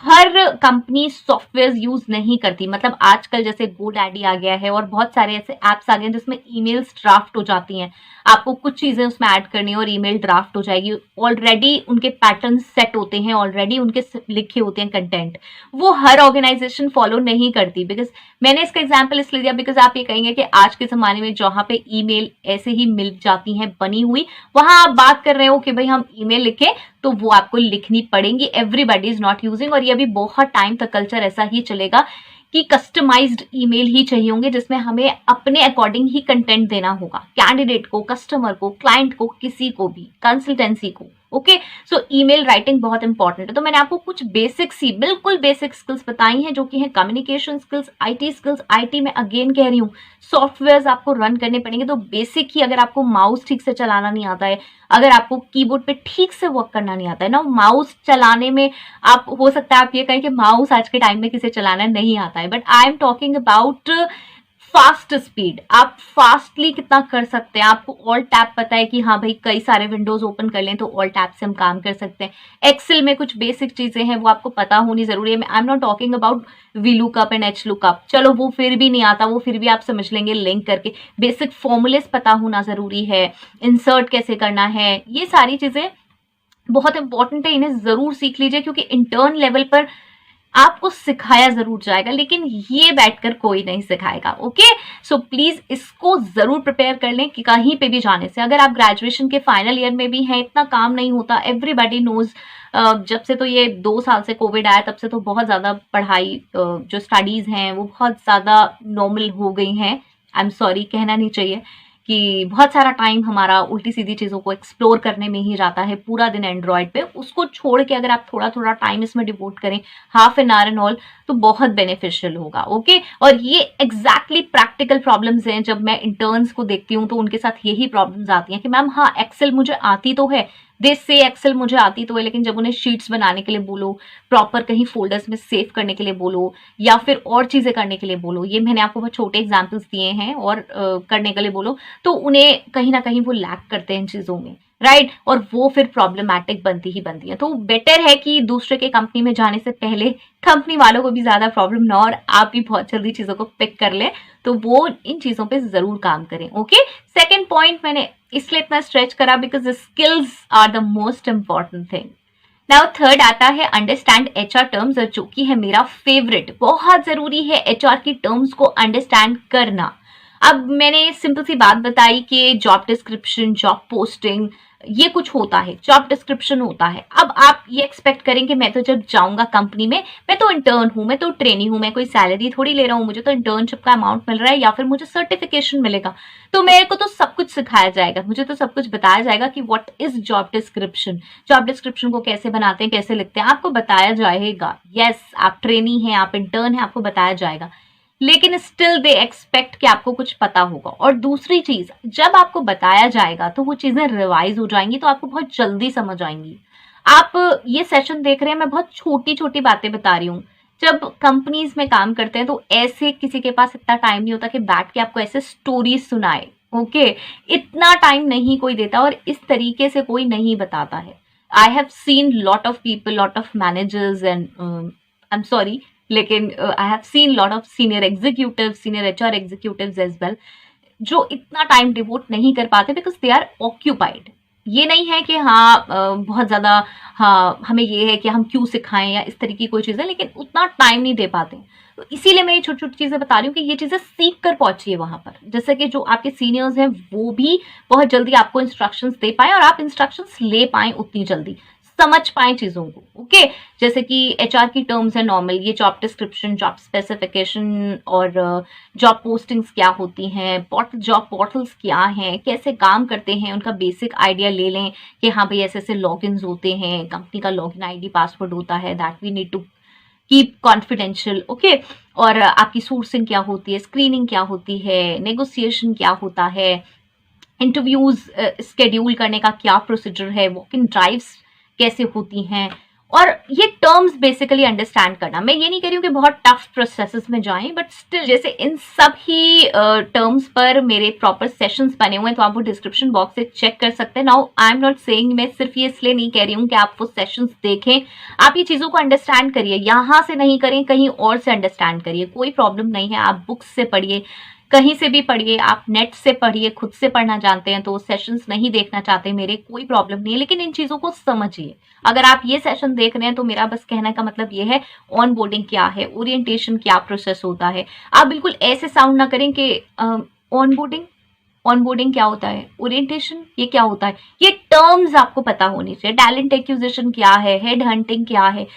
हर कंपनी सॉफ्टवेयर यूज नहीं करती, मतलब आजकल जैसे GoDaddy आ गया है और बहुत सारे ऐसे एप्स आ गए हैं जिसमें ईमेल्स ड्राफ्ट हो जाती हैं, आपको कुछ चीजें उसमें ऐड करनी है और ईमेल ड्राफ्ट हो जाएगी। ऑलरेडी उनके पैटर्न सेट होते हैं, ऑलरेडी उनके लिखे होते हैं कंटेंट, वो हर ऑर्गेनाइजेशन फॉलो नहीं करती। बिकॉज मैंने इसका एग्जाम्पल इसलिए दिया बिकॉज आप ये कहेंगे कि आज के जमाने में जहाँ पे ईमेल ऐसे ही मिल जाती हैं बनी हुई, वहां आप बात कर रहे हो कि भाई हम ईमेल लिखें, तो वो आपको लिखनी पड़ेंगी। एवरीबॉडी इज नॉट यूजिंग, और ये अभी बहुत टाइम तक कल्चर ऐसा ही चलेगा कि कस्टमाइज्ड ईमेल ही चाहिए होंगे, जिसमें हमें अपने अकॉर्डिंग ही कंटेंट देना होगा, कैंडिडेट को, कस्टमर को, क्लाइंट को, किसी को भी, कंसल्टेंसी को। ओके, सो ईमेल राइटिंग बहुत इंपॉर्टेंट है। तो मैंने आपको कुछ बेसिक सी, बिल्कुल बेसिक स्किल्स बताई हैं जो कि हैं communication skills, IT skills. IT में अगेन कह रही हूँ, सॉफ्टवेयर आपको रन करने पड़ेंगे, तो बेसिक ही, अगर आपको माउस ठीक से चलाना नहीं आता है, अगर आपको कीबोर्ड पे ठीक से वर्क करना नहीं आता है ना, माउस चलाने में आप, हो सकता है आप ये कहें कि माउस आज के टाइम में किसे चलाना नहीं आता है, but I am talking about fast speed. आप फास्टली कितना कर सकते हैं, आपको ऑल टैप पता है कि हाँ भाई कई सारे विंडोज ओपन कर लें तो ऑल टैप से हम काम कर सकते हैं। एक्सेल में कुछ बेसिक चीजें हैं वो आपको पता होनी जरूरी है। I am not talking about V lookup and H lookup, चलो वो फिर भी नहीं आता, वो फिर भी आप समझ लेंगे लिंक करके। बेसिक फॉर्मूलेस पता होना जरूरी है, इंसर्ट कैसे करना है, ये सारी चीजें बहुत इंपॉर्टेंट है, इन्हें जरूर सीख लीजिए, क्योंकि इंटर्न लेवल पर आपको सिखाया जरूर जाएगा, लेकिन ये बैठकर कोई नहीं सिखाएगा। ओके, सो प्लीज इसको जरूर प्रिपेयर कर लें कि कहीं पे भी जाने से, अगर आप ग्रेजुएशन के फाइनल ईयर में भी हैं, इतना काम नहीं होता, एवरीबॉडी नोज। जब से तो ये 2 साल से कोविड आया तब से तो बहुत ज्यादा पढ़ाई, जो स्टडीज हैं वो बहुत ज्यादा नॉर्मल हो गई हैं। आई एम सॉरी, कहना नहीं चाहिए कि बहुत सारा टाइम हमारा उल्टी सीधी चीज़ों को एक्सप्लोर करने में ही जाता है पूरा दिन एंड्रॉयड पे। उसको छोड़ के अगर आप थोड़ा थोड़ा टाइम इसमें डिवोट करें, half an hour and all, तो बहुत बेनिफिशियल होगा। ओके, और ये एग्जैक्टली प्रैक्टिकल प्रॉब्लम्स हैं। जब मैं इंटर्न्स को देखती हूँ तो उनके साथ यही प्रॉब्लम्स आती हैं कि मैम हाँ एक्सेल मुझे आती तो है, दे से एक्सेल मुझे आती तो है, लेकिन जब उन्हें शीट्स बनाने के लिए बोलो, प्रॉपर कहीं फोल्डर्स में सेव करने के लिए बोलो, या फिर और चीजें करने के लिए बोलो, ये मैंने आपको बहुत छोटे एग्जाम्पल्स दिए हैं, और करने के लिए बोलो तो उन्हें कहीं ना कहीं वो लैक करते हैं इन चीजों में, राइट, और वो फिर प्रॉब्लमैटिक बनती ही बनती है। तो बेटर है कि दूसरे के कंपनी में जाने से पहले कंपनी वालों को भी ज्यादा प्रॉब्लम ना और आप भी बहुत जल्दी चीजों को पिक कर लें, तो वो इन चीजों पे जरूर काम करें। ओके, सेकेंड पॉइंट मैंने इसलिए इतना स्ट्रेच करा because skills are the most important thing. Now third आता है अंडरस्टैंड एचआर टर्म्स, जो कि है मेरा फेवरेट। बहुत जरूरी है एचआर की टर्म्स को अंडरस्टैंड करना। अब मैंने सिंपल सी बात बताई कि जॉब डिस्क्रिप्शन, जॉब पोस्टिंग, ये कुछ होता है, जॉब डिस्क्रिप्शन होता है। अब आप ये एक्सपेक्ट करेंगे मैं तो जब जाऊंगा कंपनी में, मैं तो इंटर्न हूं, मैं तो ट्रेनी हूं, मैं कोई सैलरी थोड़ी ले रहा हूं, मुझे तो इंटर्नशिप का अमाउंट मिल रहा है या फिर मुझे सर्टिफिकेशन मिलेगा, तो मेरे को तो सब कुछ सिखाया जाएगा, मुझे तो सब कुछ बताया जाएगा कि what is job description, job description को कैसे बनाते हैं, कैसे लिखते हैं, आपको बताया जाएगा। यस, आप ट्रेनी हैं, आप इंटर्न हैं, आपको बताया जाएगा, लेकिन स्टिल दे एक्सपेक्ट कि आपको कुछ पता होगा। और दूसरी चीज, जब आपको बताया जाएगा तो वो चीजें रिवाइज हो जाएंगी, तो आपको बहुत जल्दी समझ आएंगी। आप ये सेशन देख रहे हैं, मैं बहुत छोटी छोटी बातें बता रही हूँ। जब कंपनीज में काम करते हैं तो ऐसे किसी के पास इतना टाइम नहीं होता कि बैठ के आपको ऐसे स्टोरीज सुनाए। ओके, इतना टाइम नहीं कोई देता और इस तरीके से कोई नहीं बताता है। I have seen lot of people, lot of managers and I am sorry, लेकिन I have seen lot of senior executive, senior HR executives as well, जो इतना टाइम डिवोट नहीं कर पाते बिकॉज दे आर ऑक्यूपाइड। ये नहीं है कि हाँ बहुत ज्यादा, हाँ हमें ये है कि हम क्यों सिखाएं या इस तरह की कोई चीज़ है, लेकिन उतना टाइम नहीं दे पाते। तो इसीलिए मैं ये छोटी छोटी चीजें बता रही हूँ कि ये चीजें सीख कर पहुंचिए वहां पर, जैसे कि जो आपके सीनियर्स हैं वो भी बहुत जल्दी आपको इंस्ट्रक्शंस दे पाए और आप इंस्ट्रक्शंस ले पाए उतनी जल्दी, समझ पाए चीजों को। ओके, जैसे कि एचआर की टर्म्स है नॉर्मल, ये जॉब डिस्क्रिप्शन, जॉब स्पेसिफिकेशन और जॉब पोस्टिंग्स क्या होती हैं, जॉब पोर्टल्स क्या हैं, कैसे काम करते हैं, उनका बेसिक आइडिया ले लें कि हाँ भाई ऐसे ऐसे लॉगिन्स होते हैं, कंपनी का लॉगिन आईडी पासवर्ड होता है, that we need to keep confidential. Okay, और आपकी सोर्सिंग क्या होती है, स्क्रीनिंग क्या होती है, नेगोशिएशन क्या होता है, इंटरव्यूज स्केड्यूल करने का क्या प्रोसीजर है, वॉक इन ड्राइव्स कैसे होती हैं, और ये टर्म्स बेसिकली अंडरस्टैंड करना। मैं ये नहीं कह रही हूँ कि बहुत टफ प्रोसेसेस में जाएं, बट स्टिल जैसे इन सब ही टर्म्स पर मेरे प्रॉपर सेशंस बने हुए हैं, तो आप वो डिस्क्रिप्शन बॉक्स से चेक कर सकते हैं। Now I am not saying, मैं सिर्फ ये इसलिए नहीं कह रही हूँ कि आप वो सेशंस देखें, आप ये चीज़ों को अंडरस्टैंड करिए, यहाँ से नहीं करें कहीं और से अंडरस्टैंड करिए, कोई प्रॉब्लम नहीं है, आप बुक्स से पढ़िए, कहीं से भी पढ़िए, आप नेट से पढ़िए, खुद से पढ़ना जानते हैं तो सेशंस नहीं देखना चाहते मेरे, कोई प्रॉब्लम नहीं है, लेकिन इन चीज़ों को समझिए। अगर आप ये सेशन देख रहे हैं तो मेरा बस कहने का मतलब ये है, ऑन बोर्डिंग क्या है, ओरिएंटेशन क्या प्रोसेस होता है। आप बिल्कुल ऐसे साउंड ना करें कि ऑन बोर्डिंग क्या होता है, ओरिएंटेशन ये क्या होता है, ये टर्म्स आपको पता होनी चाहिए। टैलेंट एक्विजिशन क्या है, हेड हंटिंग क्या है।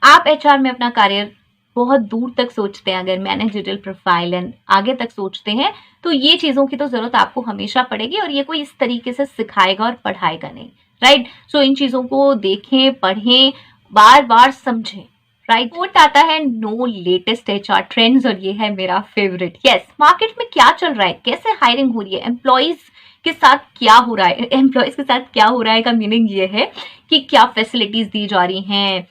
आप एचआर में अपना करियर बहुत दूर तक सोचते हैं, अगर मैनेजरियल प्रोफाइल एंड आगे तक सोचते हैं, तो ये चीज़ों की तो ज़रूरत आपको हमेशा पड़ेगी, और ये कोई इस तरीके से सिखाएगा और पढ़ाएगा नहीं, राइट। सो इन चीज़ों को देखें, पढ़ें, बार बार समझें, राइट। फोर्थ आता है नो लेटेस्ट एचआर ट्रेंड्स, और ये है मेरा फेवरेट। यस, मार्केट में क्या चल रहा है, कैसे हायरिंग हो रही है, एम्प्लॉयज के साथ क्या हो रहा है। एम्प्लॉयज के साथ क्या हो रहा है का मीनिंग ये है कि क्या फैसिलिटीज दी जा रही हैं,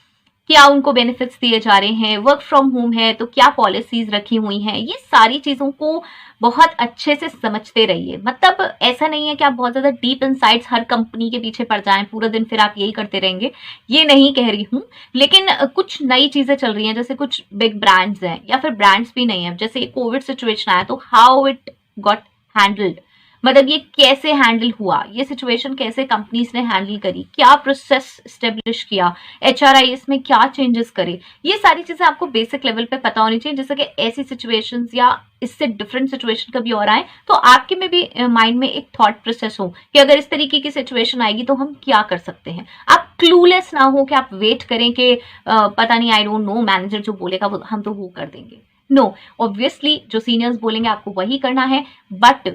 क्या उनको बेनिफिट्स दिए जा रहे हैं, वर्क फ्रॉम होम है तो क्या पॉलिसीज रखी हुई हैं। ये सारी चीज़ों को बहुत अच्छे से समझते रहिए। मतलब ऐसा नहीं है कि आप बहुत ज़्यादा डीप इनसाइट्स हर कंपनी के पीछे पड़ जाएं, पूरा दिन फिर आप यही करते रहेंगे, ये नहीं कह रही हूँ, लेकिन कुछ नई चीज़ें चल रही हैं, जैसे कुछ बिग ब्रांड्स हैं या फिर ब्रांड्स भी नहीं है, जैसे कोविड सिचुएशन आया तो हाउ इट गॉट हैंडल्ड, मतलब ये कैसे हैंडल हुआ, ये सिचुएशन कैसे कंपनीज ने हैंडल करी, क्या प्रोसेस स्टेब्लिश किया, HRIS में क्या चेंजेस करे, ये सारी चीजें आपको बेसिक लेवल पे पता होनी चाहिए, जैसे कि ऐसी सिचुएशंस या इससे डिफरेंट सिचुएशन कभी और आए तो आपके में भी माइंड में एक थॉट प्रोसेस हो कि अगर इस तरीके की सिचुएशन आएगी तो हम क्या कर सकते हैं। आप क्लूलेस ना हो कि आप वेट करें कि पता नहीं, आई डोंट नो, मैनेजर जो बोलेगा हम तो वो कर देंगे। नो, ऑब्वियसली जो सीनियर्स बोलेंगे आपको वही करना है, बट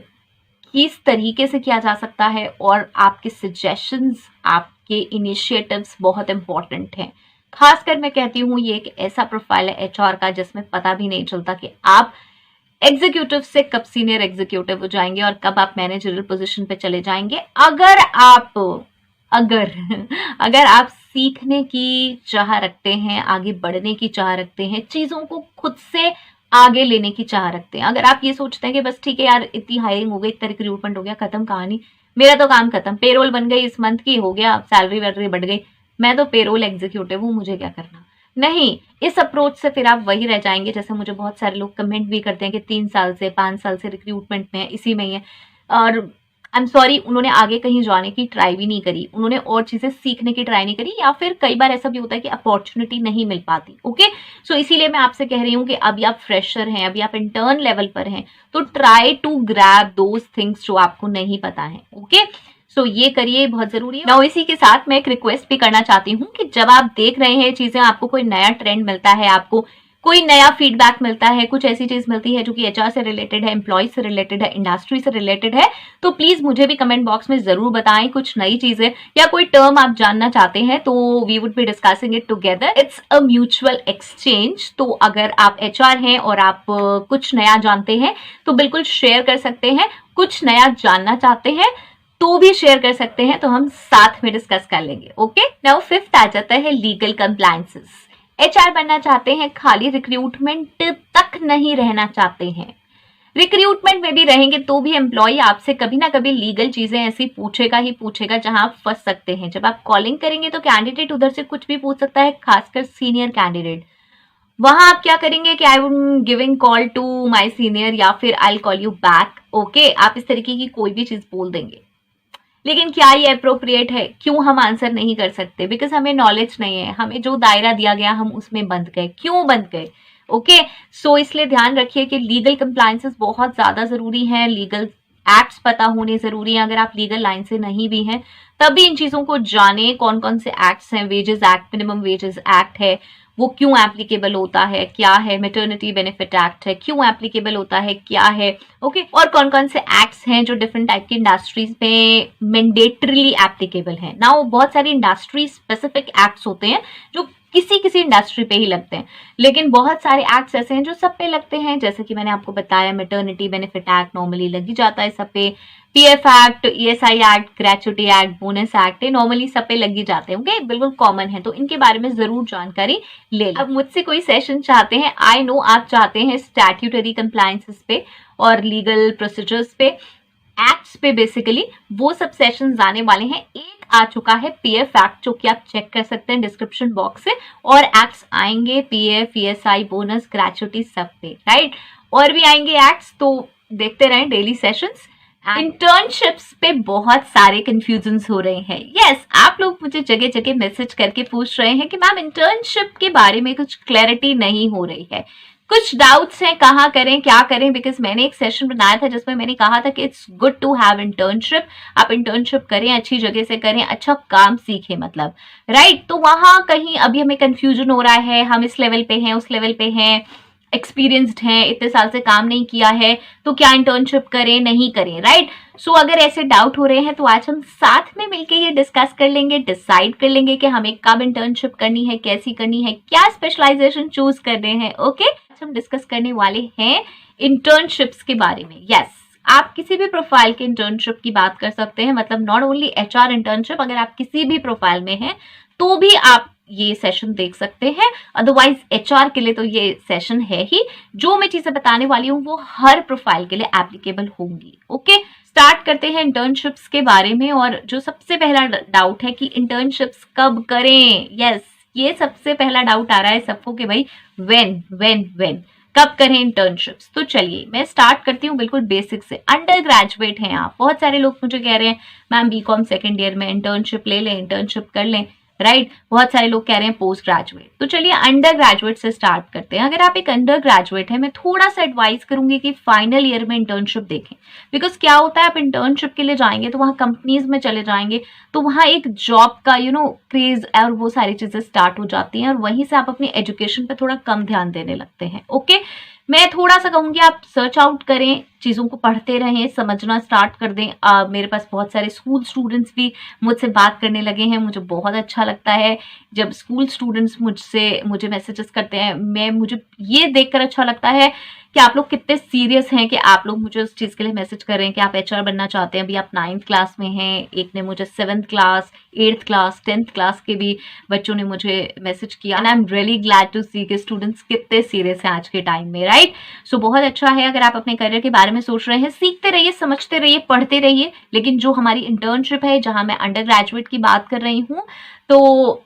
किस तरीके से किया जा सकता है और आपके सजेशंस, आपके इनिशिएटिव्स बहुत इंपॉर्टेंट हैं। खासकर मैं कहती हूँ ये एक ऐसा प्रोफाइल है HR का जिसमें पता भी नहीं चलता कि आप एग्जीक्यूटिव से कब सीनियर एग्जीक्यूटिव हो जाएंगे और कब आप मैनेजरियल पोजीशन पे चले जाएंगे। अगर अगर आप सीखने की चाह रखते हैं, आगे बढ़ने की चाह रखते हैं, चीजों को खुद से आगे लेने की चाह रखते हैं, अगर आप ये सोचते हैं कि बस ठीक है यार, इतनी हायरिंग हो गई, इतना रिक्रूटमेंट हो गया, खत्म कहानी, मेरा तो काम खत्म, पेरोल बन गई इस मंथ की, हो गया, सैलरी वैलरी बढ़ गई, मैं तो पेरोल एग्जीक्यूटिव हूँ, मुझे क्या करना। नहीं, इस अप्रोच से फिर आप वही रह जाएंगे। जैसे मुझे बहुत सारे लोग कमेंट भी करते हैं कि 3 साल से 5 साल से रिक्रूटमेंट में है, इसी में ही है, और आई एम सॉरी, उन्होंने आगे कहीं जाने की ट्राई भी नहीं करी, उन्होंने और चीजें सीखने की ट्राई नहीं करी, या फिर कई बार ऐसा भी होता है कि अपॉर्चुनिटी नहीं मिल पाती। ओके, सो इसीलिए मैं आपसे कह रही हूँ कि अभी आप फ्रेशर हैं, अभी आप इंटर्न लेवल पर हैं, तो try to grab those things जो आपको नहीं पता है। ओके, सो ये करिए, बहुत जरूरी है। मैं इसी के साथ मैं एक रिक्वेस्ट भी करना चाहती हूँ कि जब आप देख रहे हैं चीजें, आपको कोई नया ट्रेंड मिलता है, आपको कोई नया फीडबैक मिलता है, कुछ ऐसी चीज मिलती है जो कि HR से रिलेटेड है, एम्प्लॉय से रिलेटेड है, इंडस्ट्री से रिलेटेड है, तो प्लीज मुझे भी कमेंट बॉक्स में जरूर बताएं। कुछ नई चीजें या कोई टर्म आप जानना चाहते हैं तो we would be discussing it together, it's a mutual exchange. तो अगर आप HR हैं और आप कुछ नया जानते हैं तो बिल्कुल शेयर कर सकते हैं, कुछ नया जानना चाहते हैं तो भी शेयर कर सकते हैं, तो हम साथ में डिस्कस कर लेंगे। ओके, नाउ फिफ्थ आ जाता है लीगल कंप्लायंसेस। HR बनना चाहते हैं, खाली रिक्रूटमेंट तक नहीं रहना चाहते हैं। रिक्रूटमेंट में भी रहेंगे तो भी एम्प्लॉय आपसे कभी ना कभी लीगल चीजें ऐसी पूछेगा ही पूछेगा जहां आप फंस सकते हैं। जब आप कॉलिंग करेंगे तो कैंडिडेट उधर से कुछ भी पूछ सकता है, खासकर सीनियर कैंडिडेट। वहां आप क्या करेंगे कि I would giving call to my senior या फिर I call you back. Okay, आप इस तरीके की कोई भी चीज बोल देंगे, लेकिन क्या ये अप्रोप्रिएट है? क्यों हम आंसर नहीं कर सकते? बिकॉज हमें नॉलेज नहीं है, हमें जो दायरा दिया गया हम उसमें बंध गए। क्यों बंध गए? ओके, सो इसलिए ध्यान रखिए कि लीगल कंप्लायंसेस बहुत ज्यादा जरूरी है, लीगल एक्ट्स पता होने जरूरी है। अगर आप लीगल लाइन से नहीं भी हैं तब भी इन चीजों को जाने, कौन कौन से एक्ट्स हैं, wages act, minimum wages act है, वो क्यों एप्लीकेबल होता है, क्या है, मैटरनिटी बेनिफिट एक्ट है, क्यों एप्लीकेबल होता है, क्या है। ओके, और कौन कौन से एक्ट्स हैं जो डिफरेंट टाइप की इंडस्ट्रीज में मैंडेटरीली एप्लीकेबल हैं। नाउ बहुत सारी इंडस्ट्री स्पेसिफिक एक्ट्स होते हैं जो किसी किसी इंडस्ट्री पे ही लगते हैं, लेकिन बहुत सारे एक्ट्स ऐसे हैं जो सब पे लगते हैं। जैसे कि मैंने आपको बताया, मैटरनिटी बेनिफिट एक्ट नॉर्मली लग ही जाता है सब पे, PF act, ESI act, gratuity act, bonus act, normally सब पे लग ही जाते हैं। ओके, बिल्कुल कॉमन है, तो इनके बारे में जरूर जानकारी ले लें। अब मुझसे कोई सेशन चाहते हैं, आई नो आप चाहते हैं स्टैट्यूटरी कंप्लायंसेस पे और लीगल प्रोसीजर्स पे, एक्ट्स पे, बेसिकली वो सब सेशंस आने वाले हैं। एक आ चुका है PF एक्ट, जो कि आप चेक कर सकते हैं डिस्क्रिप्शन बॉक्स से, और एक्ट्स आएंगे PF, ESI, बोनस, ग्रेचुटी सब पे, राइट। और भी आएंगे एक्ट्स, तो देखते रहें डेली सेशंस। इंटर्नशिप्स पे बहुत सारे कंफ्यूजन्स हो रहे हैं। यस, आप लोग मुझे जगह जगह मैसेज करके पूछ रहे हैं कि मैम इंटर्नशिप के बारे में कुछ क्लैरिटी नहीं हो रही है, कुछ डाउट्स हैं, कहाँ करें, क्या करें। बिकॉज मैंने एक सेशन बनाया था जिसमें मैंने कहा था कि it's good to have internship, आप इंटर्नशिप करें, अच्छी जगह से करें, अच्छा काम सीखें, मतलब राइट। तो वहां कहीं अभी हमें कंफ्यूजन हो रहा है, हम इस लेवल पे हैं, उस लेवल पे हैं, एक्सपीरियंस्ड हैं, इतने साल से काम नहीं किया है, तो क्या इंटर्नशिप करें, नहीं करें, राइट। सो अगर ऐसे डाउट हो रहे हैं तो आज हम साथ में मिलकर ये डिस्कस कर लेंगे, डिसाइड कर लेंगे कि हमें कब इंटर्नशिप करनी है, कैसी करनी है, क्या स्पेशलाइजेशन चूज करने हैं। ओके, हम डिस्कस करने वाले हैं इंटर्नशिप्स के बारे में। यस, आप किसी भी प्रोफाइल के इंटर्नशिप की बात कर सकते हैं, मतलब नॉट ओनली HR इंटर्नशिप, अगर आप किसी भी प्रोफाइल में हैं तो भी आप ये सेशन देख सकते हैं। अदरवाइज HR के लिए तो ये सेशन है ही। जो मैं चीजें बताने वाली हूँ वो हर प्रोफाइल के लिए एप्लीकेबल होंगी। ओके, स्टार्ट करते हैं इंटर्नशिप्स के बारे में। और जो सबसे पहला डाउट है कि इंटर्नशिप्स कब करें, यस, ये सबसे पहला डाउट आ रहा है सबको कि भाई व्हेन कब करें इंटर्नशिप्स। तो चलिए मैं स्टार्ट करती हूँ बिल्कुल बेसिक से। अंडर ग्रेजुएट हैं आप, बहुत सारे लोग मुझे कह रहे हैं मैम बीकॉम सेकेंड ईयर में इंटर्नशिप ले लें, इंटर्नशिप कर लें, राइट। बहुत सारे लोग कह रहे हैं पोस्ट ग्रेजुएट। तो चलिए अंडर ग्रेजुएट से स्टार्ट करते हैं। अगर आप एक अंडर ग्रेजुएट है, मैं थोड़ा सा एडवाइस करूंगी कि फाइनल ईयर में इंटर्नशिप देखें। बिकॉज क्या होता है, आप इंटर्नशिप के लिए जाएंगे तो वहाँ कंपनीज में चले जाएंगे, तो वहाँ एक जॉब का क्रेज और वो सारी चीजें स्टार्ट हो जाती हैं, और वहीं से आप अपनी एजुकेशन पे थोड़ा कम ध्यान देने लगते हैं। ओके, मैं थोड़ा सा कहूंगी आप सर्च आउट करें, चीज़ों को पढ़ते रहें, समझना स्टार्ट कर दें। मेरे पास बहुत सारे स्कूल स्टूडेंट्स भी मुझसे बात करने लगे हैं। मुझे बहुत अच्छा लगता है जब स्कूल स्टूडेंट्स मुझे मैसेजेस करते हैं। मुझे ये देखकर अच्छा लगता है कि आप लोग कितने सीरियस हैं, कि आप लोग मुझे उस चीज़ के लिए मैसेज कर रहे हैं कि आप एचआर बनना चाहते हैं। अभी आप 9th क्लास में हैं, एक ने मुझे 7th class, 8th class, 10th class के भी बच्चों ने मुझे मैसेज किया। And I am really glad to see कि स्टूडेंट्स कितने सीरियस हैं आज के टाइम में, राइट। सो बहुत अच्छा है। अगर आप अपने करियर के बारे में सोच रहे हैं, सीखते रहिए, समझते रहिए, पढ़ते रहिए। लेकिन जो हमारी इंटर्नशिप है, जहां मैं अंडर ग्रेजुएट की बात कर रही हूँ, तो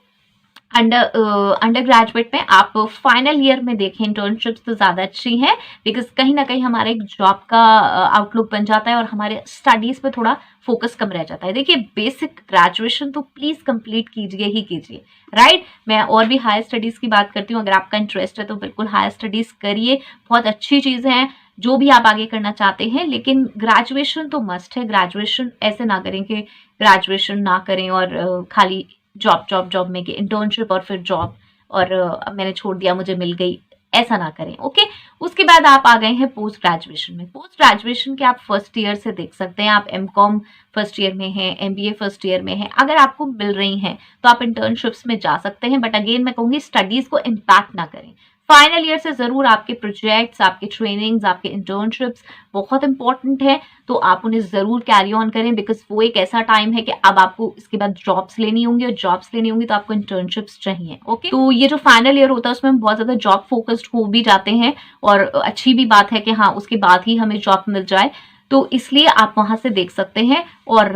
अंडर ग्रेजुएट में आप फाइनल ईयर में देखें इंटर्नशिप्स तो ज़्यादा अच्छी हैं, बिकॉज कहीं ना कहीं हमारा एक जॉब का आउटलुक बन जाता है और हमारे स्टडीज़ पे थोड़ा फोकस कम रह जाता है। देखिए बेसिक ग्रेजुएशन तो प्लीज़ कंप्लीट कीजिए ही कीजिए, राइट। मैं और भी हायर स्टडीज़ की बात करती हूँ। अगर आपका इंटरेस्ट है तो बिल्कुल हायर स्टडीज़ करिए, बहुत अच्छी चीज़ है जो भी आप आगे करना चाहते हैं। लेकिन ग्रेजुएशन तो मस्ट है। ग्रेजुएशन ऐसे ना करें कि ग्रेजुएशन ना करें और खाली जॉब में कि इंटर्नशिप और फिर जॉब, और अब मैंने छोड़ दिया, मुझे मिल गई, ऐसा ना करें। ओके, उसके बाद आप आ गए हैं पोस्ट ग्रेजुएशन में। पोस्ट ग्रेजुएशन के आप फर्स्ट ईयर से देख सकते हैं। आप एमकॉम फर्स्ट ईयर में हैं, एमबीए फर्स्ट ईयर में हैं। अगर आपको मिल रही हैं तो आप इंटर्नशिप्स में जा सकते हैं, बट अगेन मैं कहूँगी स्टडीज को इम्पैक्ट ना करें। फाइनल ईयर से जरूर आपके प्रोजेक्ट्स, आपके ट्रेनिंग्स, आपके इंटर्नशिप्स बहुत इंपॉर्टेंट है, तो आप उन्हें जरूर कैरी ऑन करें, बिकॉज वो एक ऐसा टाइम है कि अब आपको इसके बाद जॉब्स लेनी होंगी, और जॉब्स लेनी होंगी तो आपको इंटर्नशिप्स चाहिए। ओके, तो ये जो फाइनल ईयर होता है उसमें हम बहुत ज्यादा जॉब फोकस्ड हो भी जाते हैं, और अच्छी भी बात है कि हाँ उसके बाद ही हमें जॉब मिल जाए, तो इसलिए आप वहां से देख सकते हैं और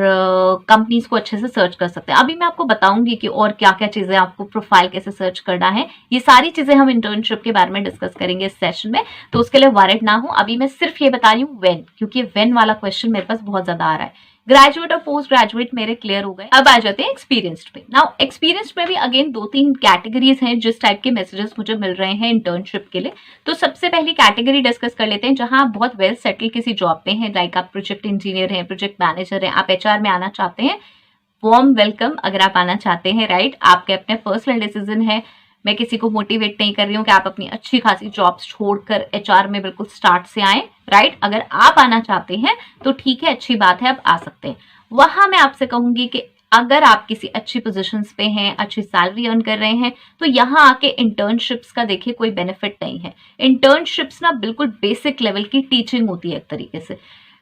कंपनीज को अच्छे से सर्च कर सकते हैं। अभी मैं आपको बताऊंगी कि और क्या क्या चीजें, आपको प्रोफाइल कैसे सर्च करना है, ये सारी चीजें हम इंटर्नशिप के बारे में डिस्कस करेंगे इस सेशन में, तो उसके लिए वरीड ना हो। अभी मैं सिर्फ ये बता रही हूँ व्हेन, क्योंकि व्हेन वाला क्वेश्चन मेरे पास बहुत ज्यादा आ रहा है। ग्रेजुएट और पोस्ट ग्रेजुएट मेरे क्लियर हो गए। अब आ जाते हैं एक्सपीरियंस्ड पे। नाउ एक्सपीरियंस्ड में भी अगेन 2-3 कैटेगरीज हैं जिस टाइप के मैसेजेस मुझे मिल रहे हैं इंटर्नशिप के लिए। तो सबसे पहली कैटेगरी डिस्कस कर लेते हैं जहां आप बहुत वेल सेटल किसी जॉब पे हैं, लाइक आप प्रोजेक्ट इंजीनियर हैं, प्रोजेक्ट मैनेजर हैं, आप एचआर में आना चाहते हैं, वार्म वेलकम अगर आप आना चाहते हैं, राइट। आपके अपने पर्सनल डिसीजन है, मैं किसी को मोटिवेट नहीं कर रही हूँ कि आप अपनी अच्छी खासी जॉब्स छोड़कर एचआर में बिल्कुल स्टार्ट से आए, राइट। अगर आप आना चाहते हैं तो ठीक है, अच्छी बात है, आप आ सकते हैं। वहां मैं आपसे कहूंगी कि अगर आप किसी अच्छी पोजीशंस पे हैं, अच्छी सैलरी अर्न कर रहे हैं, तो यहाँ आके इंटर्नशिप्स का देखिए कोई बेनिफिट नहीं है। इंटर्नशिप्स ना बिल्कुल बेसिक लेवल की टीचिंग होती है एक तरीके से।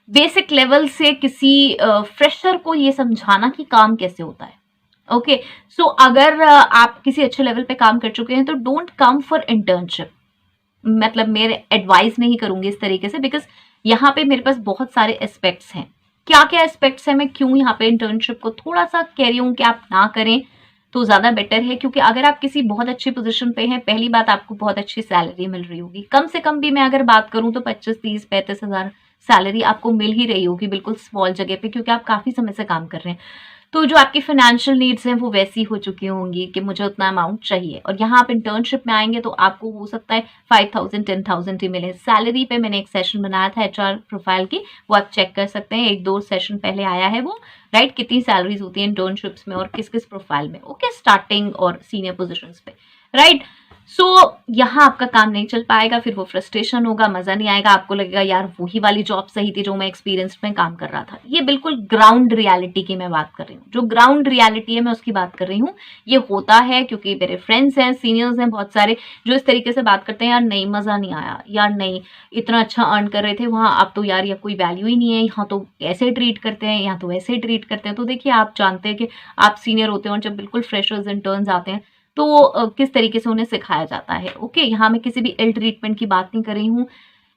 बेसिक लेवल से किसी फ्रेशर को ये समझाना कि काम कैसे होता है। ओके, सो अगर आप किसी अच्छे लेवल पे काम कर चुके हैं तो डोंट कम फॉर इंटर्नशिप। मतलब मेरे एडवाइस नहीं करूंगी इस तरीके से, बिकॉज यहाँ पे मेरे पास बहुत सारे एस्पेक्ट्स हैं। क्या क्या एस्पेक्ट्स हैं, मैं क्यों यहाँ पे इंटर्नशिप को थोड़ा सा कह रही हूँ कि आप ना करें तो ज्यादा बेटर है। क्योंकि अगर आप किसी बहुत अच्छी पोजीशन पे हैं, पहली बात आपको बहुत अच्छी सैलरी मिल रही होगी, कम से कम भी मैं अगर बात करूं तो 25-30-35 हजार सैलरी आपको मिल ही रही होगी, बिल्कुल स्मॉल जगह पे, क्योंकि आप काफी समय से काम कर रहे हैं। तो जो आपकी फाइनेंशियल नीड्स हैं वो वैसी हो चुकी होंगी कि मुझे उतना अमाउंट चाहिए, और यहाँ आप इंटर्नशिप में आएंगे तो आपको हो सकता है 5,000-10,000 ही मिले सैलरी पे। मैंने एक सेशन बनाया था एचआर प्रोफाइल की, वो आप चेक कर सकते हैं, 1-2 सेशन पहले आया है वो, राइट। कितनी सैलरीज होती है इंटर्नशिप्स में और किस किस प्रोफाइल में, ओके, स्टार्टिंग और सीनियर पोजिशन पे, राइट। सो यहाँ आपका काम नहीं चल पाएगा, फिर वो फ्रस्ट्रेशन होगा, मजा नहीं आएगा, आपको लगेगा यार वही वाली जॉब सही थी जो मैं एक्सपीरियंस में काम कर रहा था। ये बिल्कुल ग्राउंड रियलिटी की मैं बात कर रही हूँ, जो ग्राउंड रियलिटी है मैं उसकी बात कर रही हूँ। ये होता है क्योंकि मेरे फ्रेंड्स हैं, सीनियर्स हैं बहुत सारे, जो इस तरीके से बात करते हैं, यार नहीं मजा नहीं आया, यार नहीं इतना अच्छा अर्न कर रहे थे वहाँ, अब तो यार ये कोई वैल्यू ही नहीं है, यहाँ तो ऐसे ट्रीट करते हैं, यहाँ तो ऐसे ट्रीट करते हैं। तो देखिए आप जानते हैं कि आप सीनियर होते हैं और जब बिल्कुल फ्रेशर्स इंटर्न्स आते हैं तो किस तरीके से उन्हें सिखाया जाता है। ओके, यहाँ मैं किसी भी इल ट्रीटमेंट की बात नहीं कर रही हूँ।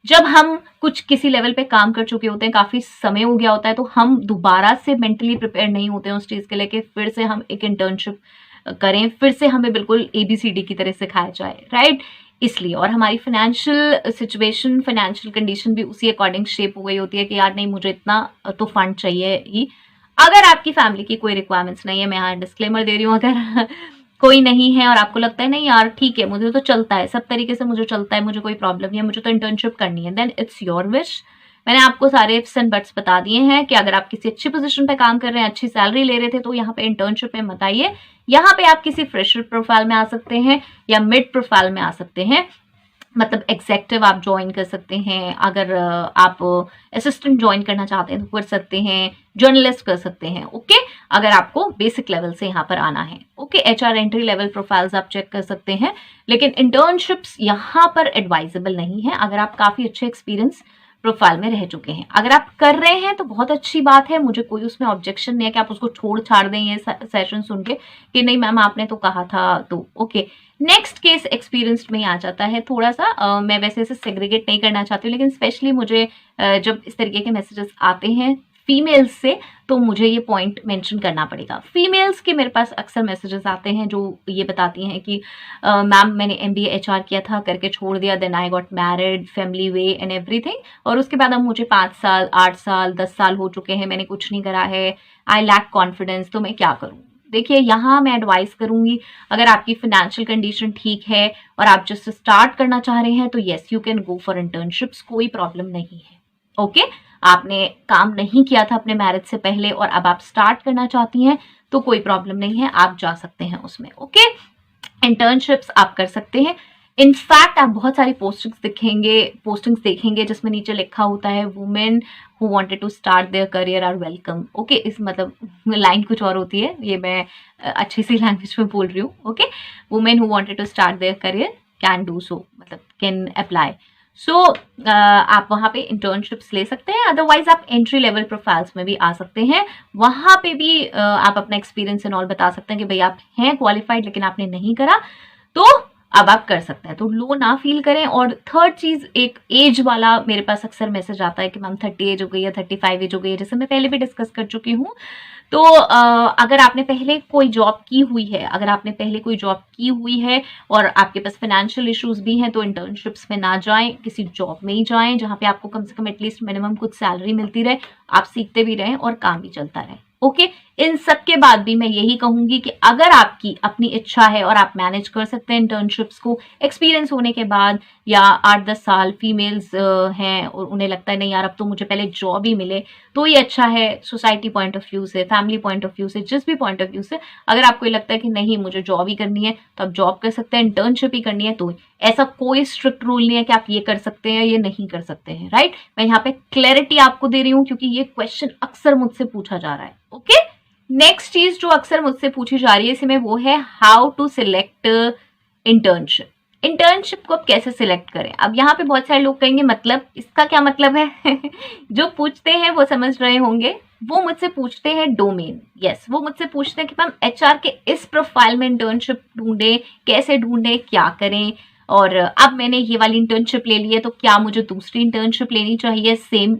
जब हम कुछ किसी लेवल पे काम कर चुके होते हैं, काफी समय हो गया होता है, तो हम दोबारा से मेंटली प्रिपेयर नहीं होते हैं उस चीज के लिए कि फिर से हम एक इंटर्नशिप करें, फिर से हमें बिल्कुल ABCD की तरह सिखाया जाए, राइट। इसलिए। और हमारी फाइनेंशियल सिचुएशन, फाइनेंशियल कंडीशन भी उसी अकॉर्डिंग शेप हो गई होती है कि यार नहीं, मुझे इतना तो फंड चाहिए ही। अगर आपकी फैमिली की कोई रिक्वायरमेंट्स नहीं है, मैं यहाँ डिस्क्लेमर दे रही हूँ, अगर कोई नहीं है और आपको लगता है नहीं यार ठीक है, मुझे तो चलता है, सब तरीके से मुझे चलता है, मुझे कोई प्रॉब्लम नहीं है, मुझे तो इंटर्नशिप करनी है, देन इट्स योर विश। मैंने आपको सारे इफ्स एंड बट्स बता दिए हैं कि अगर आप किसी अच्छी पोजीशन पे काम कर रहे हैं, अच्छी सैलरी ले रहे थे, तो यहाँ पे इंटर्नशिप में मत आइए। यहाँ पे आप किसी फ्रेशर प्रोफाइल में आ सकते हैं या मिड प्रोफाइल में आ सकते हैं, मतलब एग्जेक्टिव आप ज्वाइन कर सकते हैं। अगर आप असिस्टेंट ज्वाइन करना चाहते हैं तो कर सकते हैं, जर्नलिस्ट कर सकते हैं। ओके, अगर आपको बेसिक लेवल से यहाँ पर आना है। Okay, HR entry level profiles आप चेक कर सकते हैं, लेकिन इंटर्नशिप्स यहाँ पर एडवाइजेबल नहीं है अगर आप काफी अच्छे एक्सपीरियंस प्रोफाइल में रह चुके हैं। अगर आप कर रहे हैं तो बहुत अच्छी बात है, मुझे कोई उसमें ऑब्जेक्शन नहीं है कि आप उसको छोड़ छाड़ दें ये सेशन सुन के कि नहीं मैम आपने तो कहा था। तो ओके, नेक्स्ट केस एक्सपीरियंस्ड में आ जाता है थोड़ा सा। मैं वैसे इसे सेग्रीगेट नहीं करना चाहती हूँ, लेकिन स्पेशली मुझे जब इस तरीके के मैसेजेस आते हैं फीमेल्स से तो मुझे ये पॉइंट मेंशन करना पड़ेगा। फीमेल्स के मेरे पास अक्सर मैसेजेस आते हैं जो ये बताती हैं कि मैम मैंने MBA HR किया था, करके छोड़ दिया, then I got married, family way and everything, और उसके बाद अब मुझे 5 साल 8 साल 10 साल हो चुके हैं, मैंने कुछ नहीं करा है, आई लैक कॉन्फिडेंस, तो मैं क्या करूँ। देखिए यहाँ मैं एडवाइस करूंगी, अगर आपकी फाइनेंशियल कंडीशन ठीक है और आप जस्ट स्टार्ट करना चाह रहे हैं तो yes you can go for internships, कोई प्रॉब्लम नहीं है। ओके, आपने काम नहीं किया था अपने मैरिज से पहले और अब आप स्टार्ट करना चाहती हैं तो कोई प्रॉब्लम नहीं है, आप जा सकते हैं उसमें। ओके, इंटर्नशिप्स आप कर सकते हैं। इनफैक्ट आप बहुत सारी पोस्टिंग्स देखेंगे जिसमें नीचे लिखा होता है women who wanted to start their career are welcome. Okay, इस मतलब लाइन कुछ और होती है, ये मैं अच्छी सी लैंग्वेज में बोल रही हूँ। Okay, women who wanted to start their career can do so, मतलब कैन अप्लाई। सो आप वहाँ पे इंटर्नशिप्स ले सकते हैं। अदरवाइज आप एंट्री लेवल प्रोफाइल्स में भी आ सकते हैं, वहाँ पे भी आप अपना एक्सपीरियंस एंड ऑल बता सकते हैं कि भाई आप हैं क्वालिफाइड लेकिन आपने नहीं करा, तो अब आप कर सकते हैं, तो लो ना फील करें। और थर्ड चीज, एक एज वाला मेरे पास अक्सर मैसेज आता है कि मैम 30 एज हो गई है, 35 एज हो गई है, जैसे मैं पहले भी डिस्कस कर चुकी हूँ। तो अगर आपने पहले कोई जॉब की हुई है, और आपके पास फाइनेंशियल इश्यूज भी हैं, तो इंटर्नशिप्स में ना जाएं, किसी जॉब में ही जाएं जहां पे आपको कम से कम एटलीस्ट मिनिमम कुछ सैलरी मिलती रहे, आप सीखते भी रहें और काम भी चलता रहे। ओके, इन सब के बाद भी मैं यही कहूंगी कि अगर आपकी अपनी इच्छा है और आप मैनेज कर सकते हैं इंटर्नशिप्स को एक्सपीरियंस होने के बाद, या 8-10 साल फीमेल्स हैं और उन्हें लगता है नहीं यार अब तो मुझे पहले जॉब ही मिले, तो ये अच्छा है सोसाइटी पॉइंट ऑफ व्यू से, फैमिली पॉइंट ऑफ व्यू से, जिस भी पॉइंट ऑफ व्यू से। अगर आपको लगता है कि नहीं मुझे जॉब ही करनी है तो आप जॉब कर सकते हैं, इंटर्नशिप ही करनी है तो ऐसा कोई स्ट्रिक्ट रूल नहीं है कि आप ये कर सकते हैं ये नहीं कर सकते हैं। राइट, मैं यहाँ पे क्लैरिटी आपको दे रही हूँ क्योंकि ये क्वेश्चन अक्सर मुझसे पूछा जा रहा है। ओके, नेक्स्ट चीज जो अक्सर मुझसे पूछी जा रही है इसमें वो है how to select internship. Internship को आप कैसे सिलेक्ट करें। अब यहाँ पे बहुत सारे लोग कहेंगे मतलब इसका क्या मतलब है जो पूछते हैं वो समझ रहे होंगे, वो मुझसे पूछते हैं डोमेन। यस, वो मुझसे पूछते हैं कि मैम HR के इस प्रोफाइल में इंटर्नशिप ढूंढे, कैसे ढूंढे, क्या करें, और अब मैंने ये वाली इंटर्नशिप ले ली है तो क्या मुझे दूसरी इंटर्नशिप लेनी चाहिए, सेम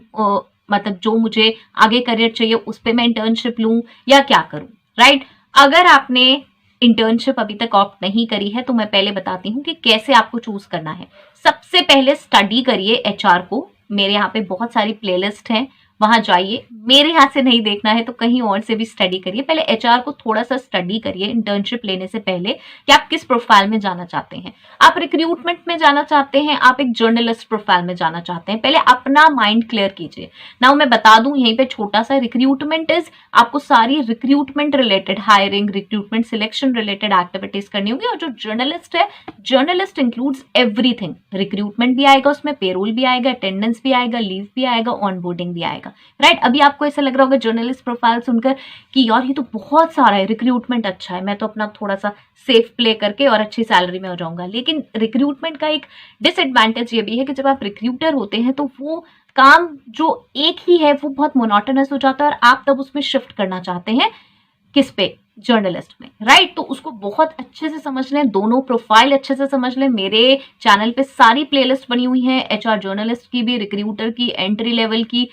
मतलब जो मुझे आगे करियर चाहिए उस पर मैं इंटर्नशिप लूं या क्या करूं। राइट, अगर आपने इंटर्नशिप अभी तक ऑप्ट नहीं करी है तो मैं पहले बताती हूँ कि कैसे आपको चूज करना है। सबसे पहले स्टडी करिए HR को, मेरे यहाँ पे बहुत सारी प्लेलिस्ट हैं, वहां जाइए। मेरे यहाँ से नहीं देखना है तो कहीं और से भी स्टडी करिए। पहले HR को थोड़ा सा स्टडी करिए इंटर्नशिप लेने से पहले कि आप किस प्रोफाइल में जाना चाहते हैं। आप रिक्रूटमेंट में जाना चाहते हैं, आप एक जर्नलिस्ट प्रोफाइल में जाना चाहते हैं, पहले अपना माइंड क्लियर कीजिए। नाउ मैं बता दूं यहीं पे छोटा सा, रिक्रूटमेंट इज आपको सारी recruitment related, hiring, recruitment, selection related activities करनी होगी। और जो जर्नलिस्ट है, जर्नलिस्ट इंक्लूड्स एवरीथिंग, रिक्रूटमेंट भी आएगा उसमें, पेरोल भी आएगा, अटेंडेंस भी आएगा, लीव भी आएगा, ऑनबोर्डिंग भी आएगा। राइट, अभी आपको ऐसा लग रहा होगा जर्नलिस्ट प्रोफाइल सुनकर कि यार ये तो बहुत सारा है, रिक्रूटमेंट अच्छा है, मैं तो अपना थोड़ा सा सेफ प्ले करके और अच्छी सैलरी में हो जाऊंगा। लेकिन रिक्रूटमेंट का एक डिसएडवांटेज ये भी है कि जब आप रिक्रूटर होते हैं तो वो काम जो एक ही है वो बहुत मोनोटोनस हो जाता है और आप तब उसमें शिफ्ट करना चाहते हैं किस पे, जर्नलिस्ट में। राइट, तो उसको बहुत अच्छे से समझ लें, दोनों प्रोफाइल अच्छे से समझ लें। मेरे चैनल पे सारी प्लेलिस्ट बनी हुई है, HR जर्नलिस्ट की भी, रिक्रूटर की, एंट्री लेवल की,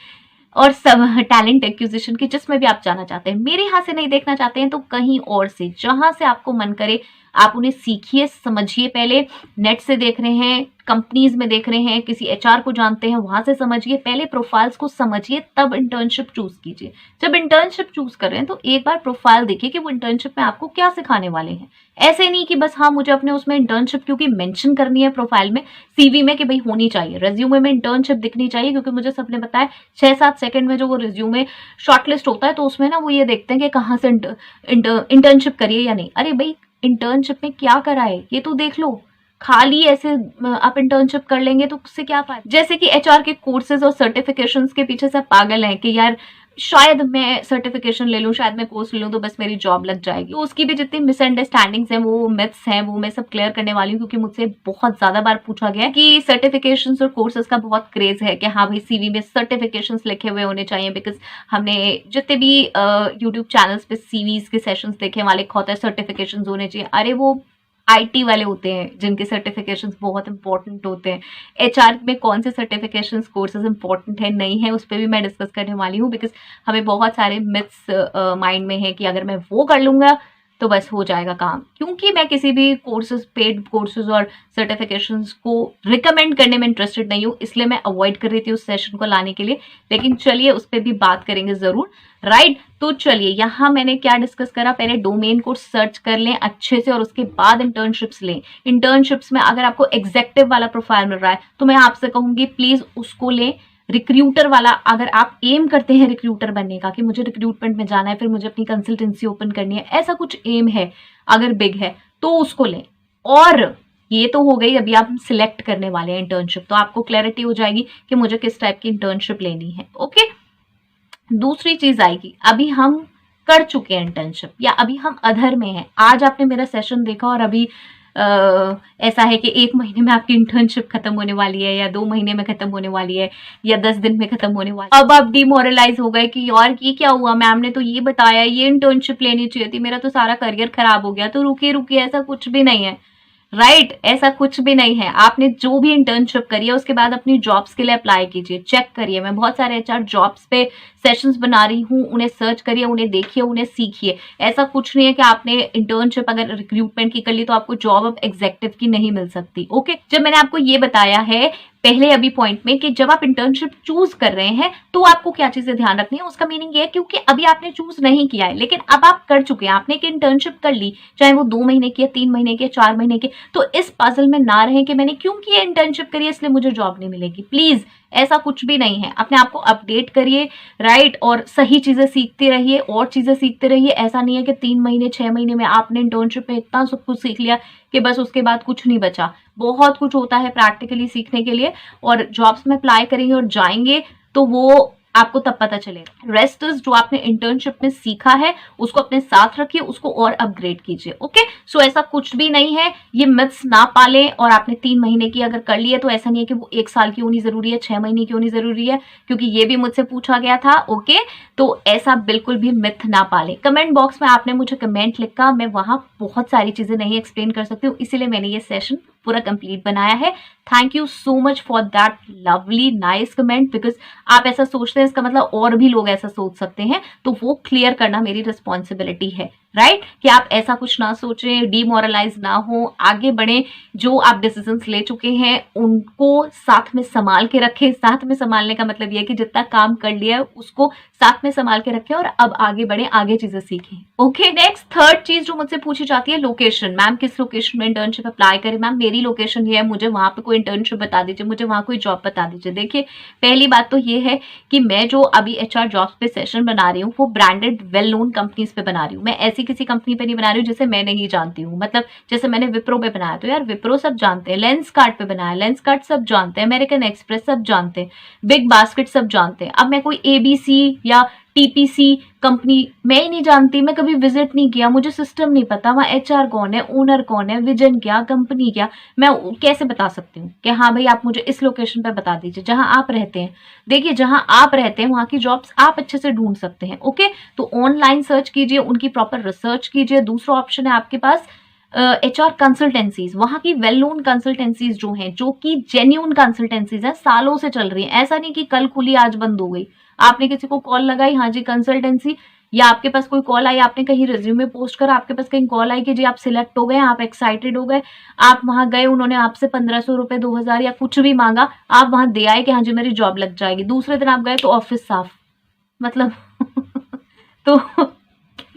और सब टैलेंट एक्विजिशन की, जिसमें भी आप जाना चाहते हैं। मेरे यहाँ से नहीं देखना चाहते हैं तो कहीं और से, जहां से आपको मन करे आप उन्हें सीखिए, समझिए। पहले नेट से देख रहे हैं, कंपनीज में देख रहे हैं, किसी एचआर को जानते हैं, वहां से समझिए। पहले प्रोफाइल्स को समझिए, तब इंटर्नशिप चूज कीजिए। जब इंटर्नशिप चूज कर रहे हैं तो एक बार प्रोफाइल देखिए कि वो इंटर्नशिप में आपको क्या सिखाने वाले हैं। ऐसे नहीं कि बस हाँ मुझे अपने उसमें इंटर्नशिप क्योंकि मेंशन करनी है प्रोफाइल में, सीवी में, कि भाई होनी चाहिए, रेज्यूमे में इंटर्नशिप दिखनी चाहिए। क्योंकि मुझे सबने बताया 6-7 सेकंड में जो वो रेज्यूमे शॉर्टलिस्ट होता है तो उसमें ना वो ये देखते हैं कि कहाँ से इंटर्नशिप करिए या नहीं। अरे भाई इंटर्नशिप में क्या करा है ये तो देख लो। खाली ऐसे आप इंटर्नशिप कर लेंगे तो उससे क्या फायदा। जैसे कि एचआर के कोर्सेज और सर्टिफिकेशंस के पीछे सब पागल हैं कि यार शायद मैं सर्टिफिकेशन ले लूं, शायद मैं कोर्स ले लूं तो बस मेरी जॉब लग जाएगी। तो उसकी भी जितनी मिसअंडरस्टैंडिंग्स हैं, वो मिथ्स हैं, वो मैं सब क्लियर करने वाली हूँ। क्योंकि मुझसे बहुत ज्यादा बार पूछा गया है कि सर्टिफिकेशंस और कोर्सेज का बहुत क्रेज है कि हाँ भाई सीवी में सर्टिफिकेशंस लिखे हुए होने चाहिए। बिकॉज हमने जितने भी यूट्यूब चैनल्स पे सीवीज के सेशंस देखे वाले होता है सर्टिफिकेशंस होने चाहिए। अरे वो आईटी वाले होते हैं जिनके सर्टिफिकेशंस बहुत इंपॉर्टेंट होते हैं। एचआर में कौन से सर्टिफिकेशंस कोर्सेज इंपॉर्टेंट है नहीं है उस पर भी मैं डिस्कस करने वाली हूँ। बिकॉज हमें बहुत सारे मिथ्स माइंड में है कि अगर मैं वो कर लूंगा तो बस हो जाएगा काम। क्योंकि मैं किसी भी कोर्सेज, पेड कोर्सेज और सर्टिफिकेशंस को रिकमेंड करने में इंटरेस्टेड नहीं हूँ, इसलिए मैं अवॉइड कर रही थी उस सेशन को लाने के लिए। लेकिन चलिए उस पर भी बात करेंगे जरूर, राइट। तो चलिए यहाँ मैंने क्या डिस्कस करा, पहले डोमेन को सर्च कर लें अच्छे से और उसके बाद इंटर्नशिप्स लें। इंटर्नशिप्स में अगर आपको एग्जेक्टिव वाला प्रोफाइल मिल रहा है तो मैं आपसे कहूंगी प्लीज उसको लें। रिक्रूटर वाला, अगर आप एम करते हैं रिक्रूटर बनने का कि मुझे रिक्रूटमेंट में जाना है, फिर मुझे अपनी कंसल्टेंसी ओपन करनी है, ऐसा कुछ एम है अगर बिग है तो उसको लें। और ये तो हो गई, अभी आप सिलेक्ट करने वाले हैं इंटर्नशिप, तो आपको क्लैरिटी हो जाएगी कि मुझे किस टाइप की इंटर्नशिप लेनी है। ओके, दूसरी चीज आएगी, अभी हम कर चुके हैं इंटर्नशिप या अभी हम अधर में हैं। आज आपने मेरा सेशन देखा और अभी ऐसा है कि 1 महीने में आपकी इंटर्नशिप खत्म होने वाली है या 2 महीने में खत्म होने वाली है या 10 दिन में खत्म होने वाली है। अब आप डिमोरलाइज हो गए कि यार ये क्या हुआ, मैम ने तो ये बताया, ये इंटर्नशिप लेनी चाहिए थी, मेरा तो सारा करियर खराब हो गया। तो रुकिए रुकिए, ऐसा कुछ भी नहीं है, राइट ऐसा कुछ भी नहीं है। आपने जो भी इंटर्नशिप करी है उसके बाद अपनी जॉब्स के लिए अप्लाई कीजिए, चेक करिए। मैं बहुत सारे एचआर जॉब्स पे सेशंस बना रही हूँ, उन्हें सर्च करिए, उन्हें देखिए, उन्हें सीखिए। ऐसा कुछ नहीं है कि आपने इंटर्नशिप अगर रिक्रूटमेंट की कर ली तो आपको जॉब अब एग्जेक्टिव की नहीं मिल सकती। ओके, जब मैंने आपको ये बताया है पहले अभी पॉइंट में कि जब आप इंटर्नशिप चूज कर रहे हैं तो आपको क्या चीजें ध्यान रखनी है, उसका मीनिंग ये है क्योंकि अभी आपने चूज नहीं किया है लेकिन अब आप कर चुके हैं, आपने एक इंटर्नशिप कर ली, चाहे वो 2 महीने की, 3 महीने की, 4 महीने की, तो इस पजल में ना रहे कि मैंने क्यों किया इंटर्नशिप करी इसलिए मुझे जॉब नहीं मिलेगी। प्लीज ऐसा कुछ भी नहीं है। अपने आप को अपडेट करिए, राइट, और सही चीजें सीखते रहिए और चीजें सीखते रहिए। ऐसा नहीं है कि 3 महीने 6 महीने में आपने इंटर्नशिप में इतना सब कुछ सीख लिया कि बस उसके बाद कुछ नहीं बचा। बहुत कुछ होता है प्रैक्टिकली सीखने के लिए, और जॉब्स में अप्लाई करेंगे और जाएंगे तो वो आपको तब पता चलेगा। रेस्ट जो आपने इंटर्नशिप में सीखा है उसको अपने साथ रखिए, उसको और अपग्रेड कीजिए। ओके, सो ऐसा कुछ भी नहीं है, ये मिथ्स ना पालें। और आपने 3 महीने की अगर कर ली है तो ऐसा नहीं है कि वो 1 साल की होनी जरूरी है, 6 महीने की होनी जरूरी है, क्योंकि ये भी मुझसे पूछा गया था। ओके, तो ऐसा बिल्कुल भी मिथ ना पालें। कमेंट बॉक्स में आपने मुझे कमेंट लिखा, मैं वहां बहुत सारी चीजें नहीं एक्सप्लेन कर सकती हूँ, इसीलिए मैंने ये सेशन पूरा कंप्लीट बनाया है। Thank you so much for that lovely nice comment, because आप ऐसा सोचते हैं इसका मतलब और भी लोग ऐसा सोच सकते हैं, तो वो क्लियर करना मेरी रिस्पॉन्सिबिलिटी है, राइट, कि आप ऐसा कुछ ना सोचें, डीमोरलाइज ना हो, आगे बढ़े। जो आप डिसीजंस ले चुके हैं उनको साथ में संभाल के रखें। साथ में संभालने का मतलब यह कि जितना काम कर लिया है उसको साथ में संभाल के रखें और अब आगे बढ़े, आगे चीजें सीखें। ओके, नेक्स्ट थर्ड चीज जो मुझसे पूछी जाती है, लोकेशन। मैम किस लोकेशन में इंटर्नशिप अप्लाई करें? मैम मेरी लोकेशन ये है, मुझे वहां पे कोई इंटर्नशिप बता दीजिए, मुझे वहां कोई जॉब बता दीजिए। देखिए, पहली बात तो ये है कि मैं जो अभी एचआर जॉब्स पे सेशन बना रही हूँ वो ब्रांडेड वेल नोन कंपनीज पे बना रही हूँ। मैं ऐसी किसी कंपनी पे नहीं बना रही हूँ जिसे मैं नहीं जानती हूँ। मतलब जैसे मैंने विप्रो पे बनाया तो यार विप्रो सब जानते हैं, लेंसकार्ट पे बनाया, लेंसकार्ट सब जानते हैं, अमेरिकन एक्सप्रेस सब जानते हैं, बिग बास्केट सब जानते हैं। अब मैं कोई एबीसी या टीपीसी कंपनी मैं ही नहीं जानती, मैं कभी विजिट नहीं किया, मुझे सिस्टम नहीं पता, वहाँ एचआर कौन है, ओनर कौन है, विजन क्या, कंपनी क्या, मैं कैसे बता सकती हूँ कि हाँ भाई आप मुझे इस लोकेशन पर बता दीजिए जहां आप रहते हैं। देखिए, जहां आप रहते हैं वहां की जॉब्स आप अच्छे से ढूंढ सकते हैं। ओके, तो ऑनलाइन सर्च कीजिए, उनकी प्रॉपर रिसर्च कीजिए। दूसरा ऑप्शन है आपके पास HR कंसल्टेंसीज, वहाँ की वेल नोन कंसल्टेंसीज जो हैं, जो कि जेन्यून कंसल्टेंसीज हैं, सालों से चल रही हैं। ऐसा नहीं कि कल खुली आज बंद हो गई। आपने किसी को कॉल लगाई, हाँ जी कंसल्टेंसी, या आपके पास कोई कॉल आई, आपने कहीं रिज्यूमे पोस्ट करा, आपके पास कहीं कॉल आई कि जी आप सिलेक्ट हो गए, आप एक्साइटेड हो गए, आप वहां गए, उन्होंने आपसे 1500 रुपए, 2000 या कुछ भी मांगा, आप वहां दे आए कि हाँ जी मेरी जॉब लग जाएगी। दूसरे दिन आप गए तो ऑफिस साफ, मतलब तो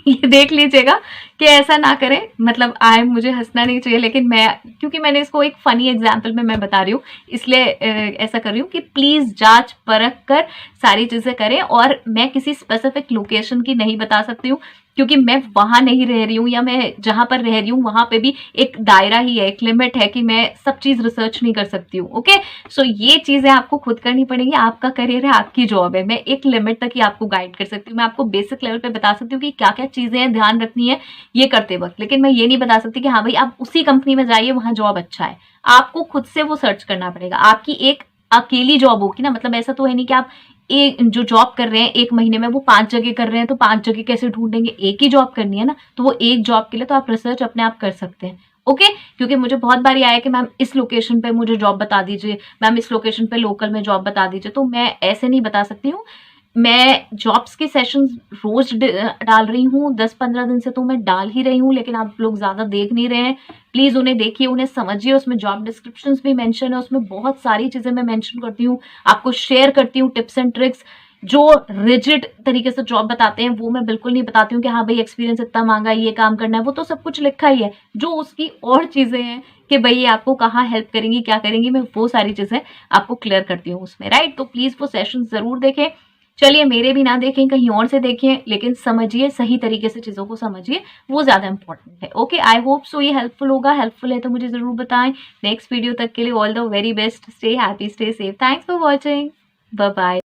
ये देख लीजिएगा कि ऐसा ना करें। मतलब मुझे हंसना नहीं चाहिए, लेकिन क्योंकि मैंने इसको एक फनी एग्जाम्पल में मैं बता रही हूँ, इसलिए ऐसा कर रही हूँ कि प्लीज जांच परख कर सारी चीजें करें। और मैं किसी स्पेसिफिक लोकेशन की नहीं बता सकती हूँ, क्योंकि मैं वहां नहीं रह रही हूँ, या मैं जहां पर रह रही हूँ वहां पे भी एक दायरा ही है, एक लिमिट है कि मैं सब चीज रिसर्च नहीं कर सकती हूँ। ओके, सो ये चीजें आपको खुद करनी पड़ेगी। आपका करियर है, आपकी जॉब है, मैं एक लिमिट तक ही आपको गाइड कर सकती हूँ। मैं आपको बेसिक लेवल पे बता सकती हूँ कि क्या क्या चीजें हैं ध्यान रखनी है ये करते वक्त, लेकिन मैं ये नहीं बता सकती कि हाँ भाई आप उसी कंपनी में जाइए, वहां जॉब अच्छा है। आपको खुद से वो सर्च करना पड़ेगा। आपकी एक अकेली जॉब होगी ना, मतलब ऐसा तो है नहीं कि आप जो जॉब कर रहे हैं एक महीने में वो 5 जगह कर रहे हैं, तो 5 जगह कैसे ढूंढेंगे? एक ही जॉब करनी है ना, तो वो एक जॉब के लिए तो आप रिसर्च अपने आप कर सकते हैं। ओके, क्योंकि मुझे बहुत बार आया कि मैम इस लोकेशन पे मुझे जॉब बता दीजिए, मैम इस लोकेशन पे लोकल में जॉब बता दीजिए, तो मैं ऐसे नहीं बता सकती हूँ। मैं जॉब्स के सेशंस रोज डाल रही हूँ, 10-15 दिन से तो मैं डाल ही रही हूँ, लेकिन आप लोग ज्यादा देख नहीं रहे हैं। प्लीज उन्हें देखिए, उन्हें समझिए, उसमें जॉब डिस्क्रिप्शंस भी मेंशन है, उसमें बहुत सारी चीजें मैं मेंशन करती हूँ, आपको शेयर करती हूँ टिप्स एंड ट्रिक्स। जो रिजिड तरीके से जॉब बताते हैं वो मैं बिल्कुल नहीं बताती हूँ कि हाँ भाई एक्सपीरियंस इतना मांगा है, ये काम करना है, वो तो सब कुछ लिखा ही है। जो उसकी और चीजें हैं कि भाई ये आपको कहाँ हेल्प करेंगी, क्या करेंगी, मैं वो सारी चीजें आपको क्लियर करती हूँ उसमें, राइट। तो प्लीज वो सेशन जरूर देखें। चलिए मेरे भी ना देखें, कहीं और से देखिए, लेकिन समझिए, सही तरीके से चीजों को समझिए, वो ज्यादा इंपॉर्टेंट है। ओके, आई होप सो ये हेल्पफुल होगा। हेल्पफुल है तो मुझे जरूर बताएं। नेक्स्ट वीडियो तक के लिए all the very best, stay happy, stay safe, thanks for watching, bye bye.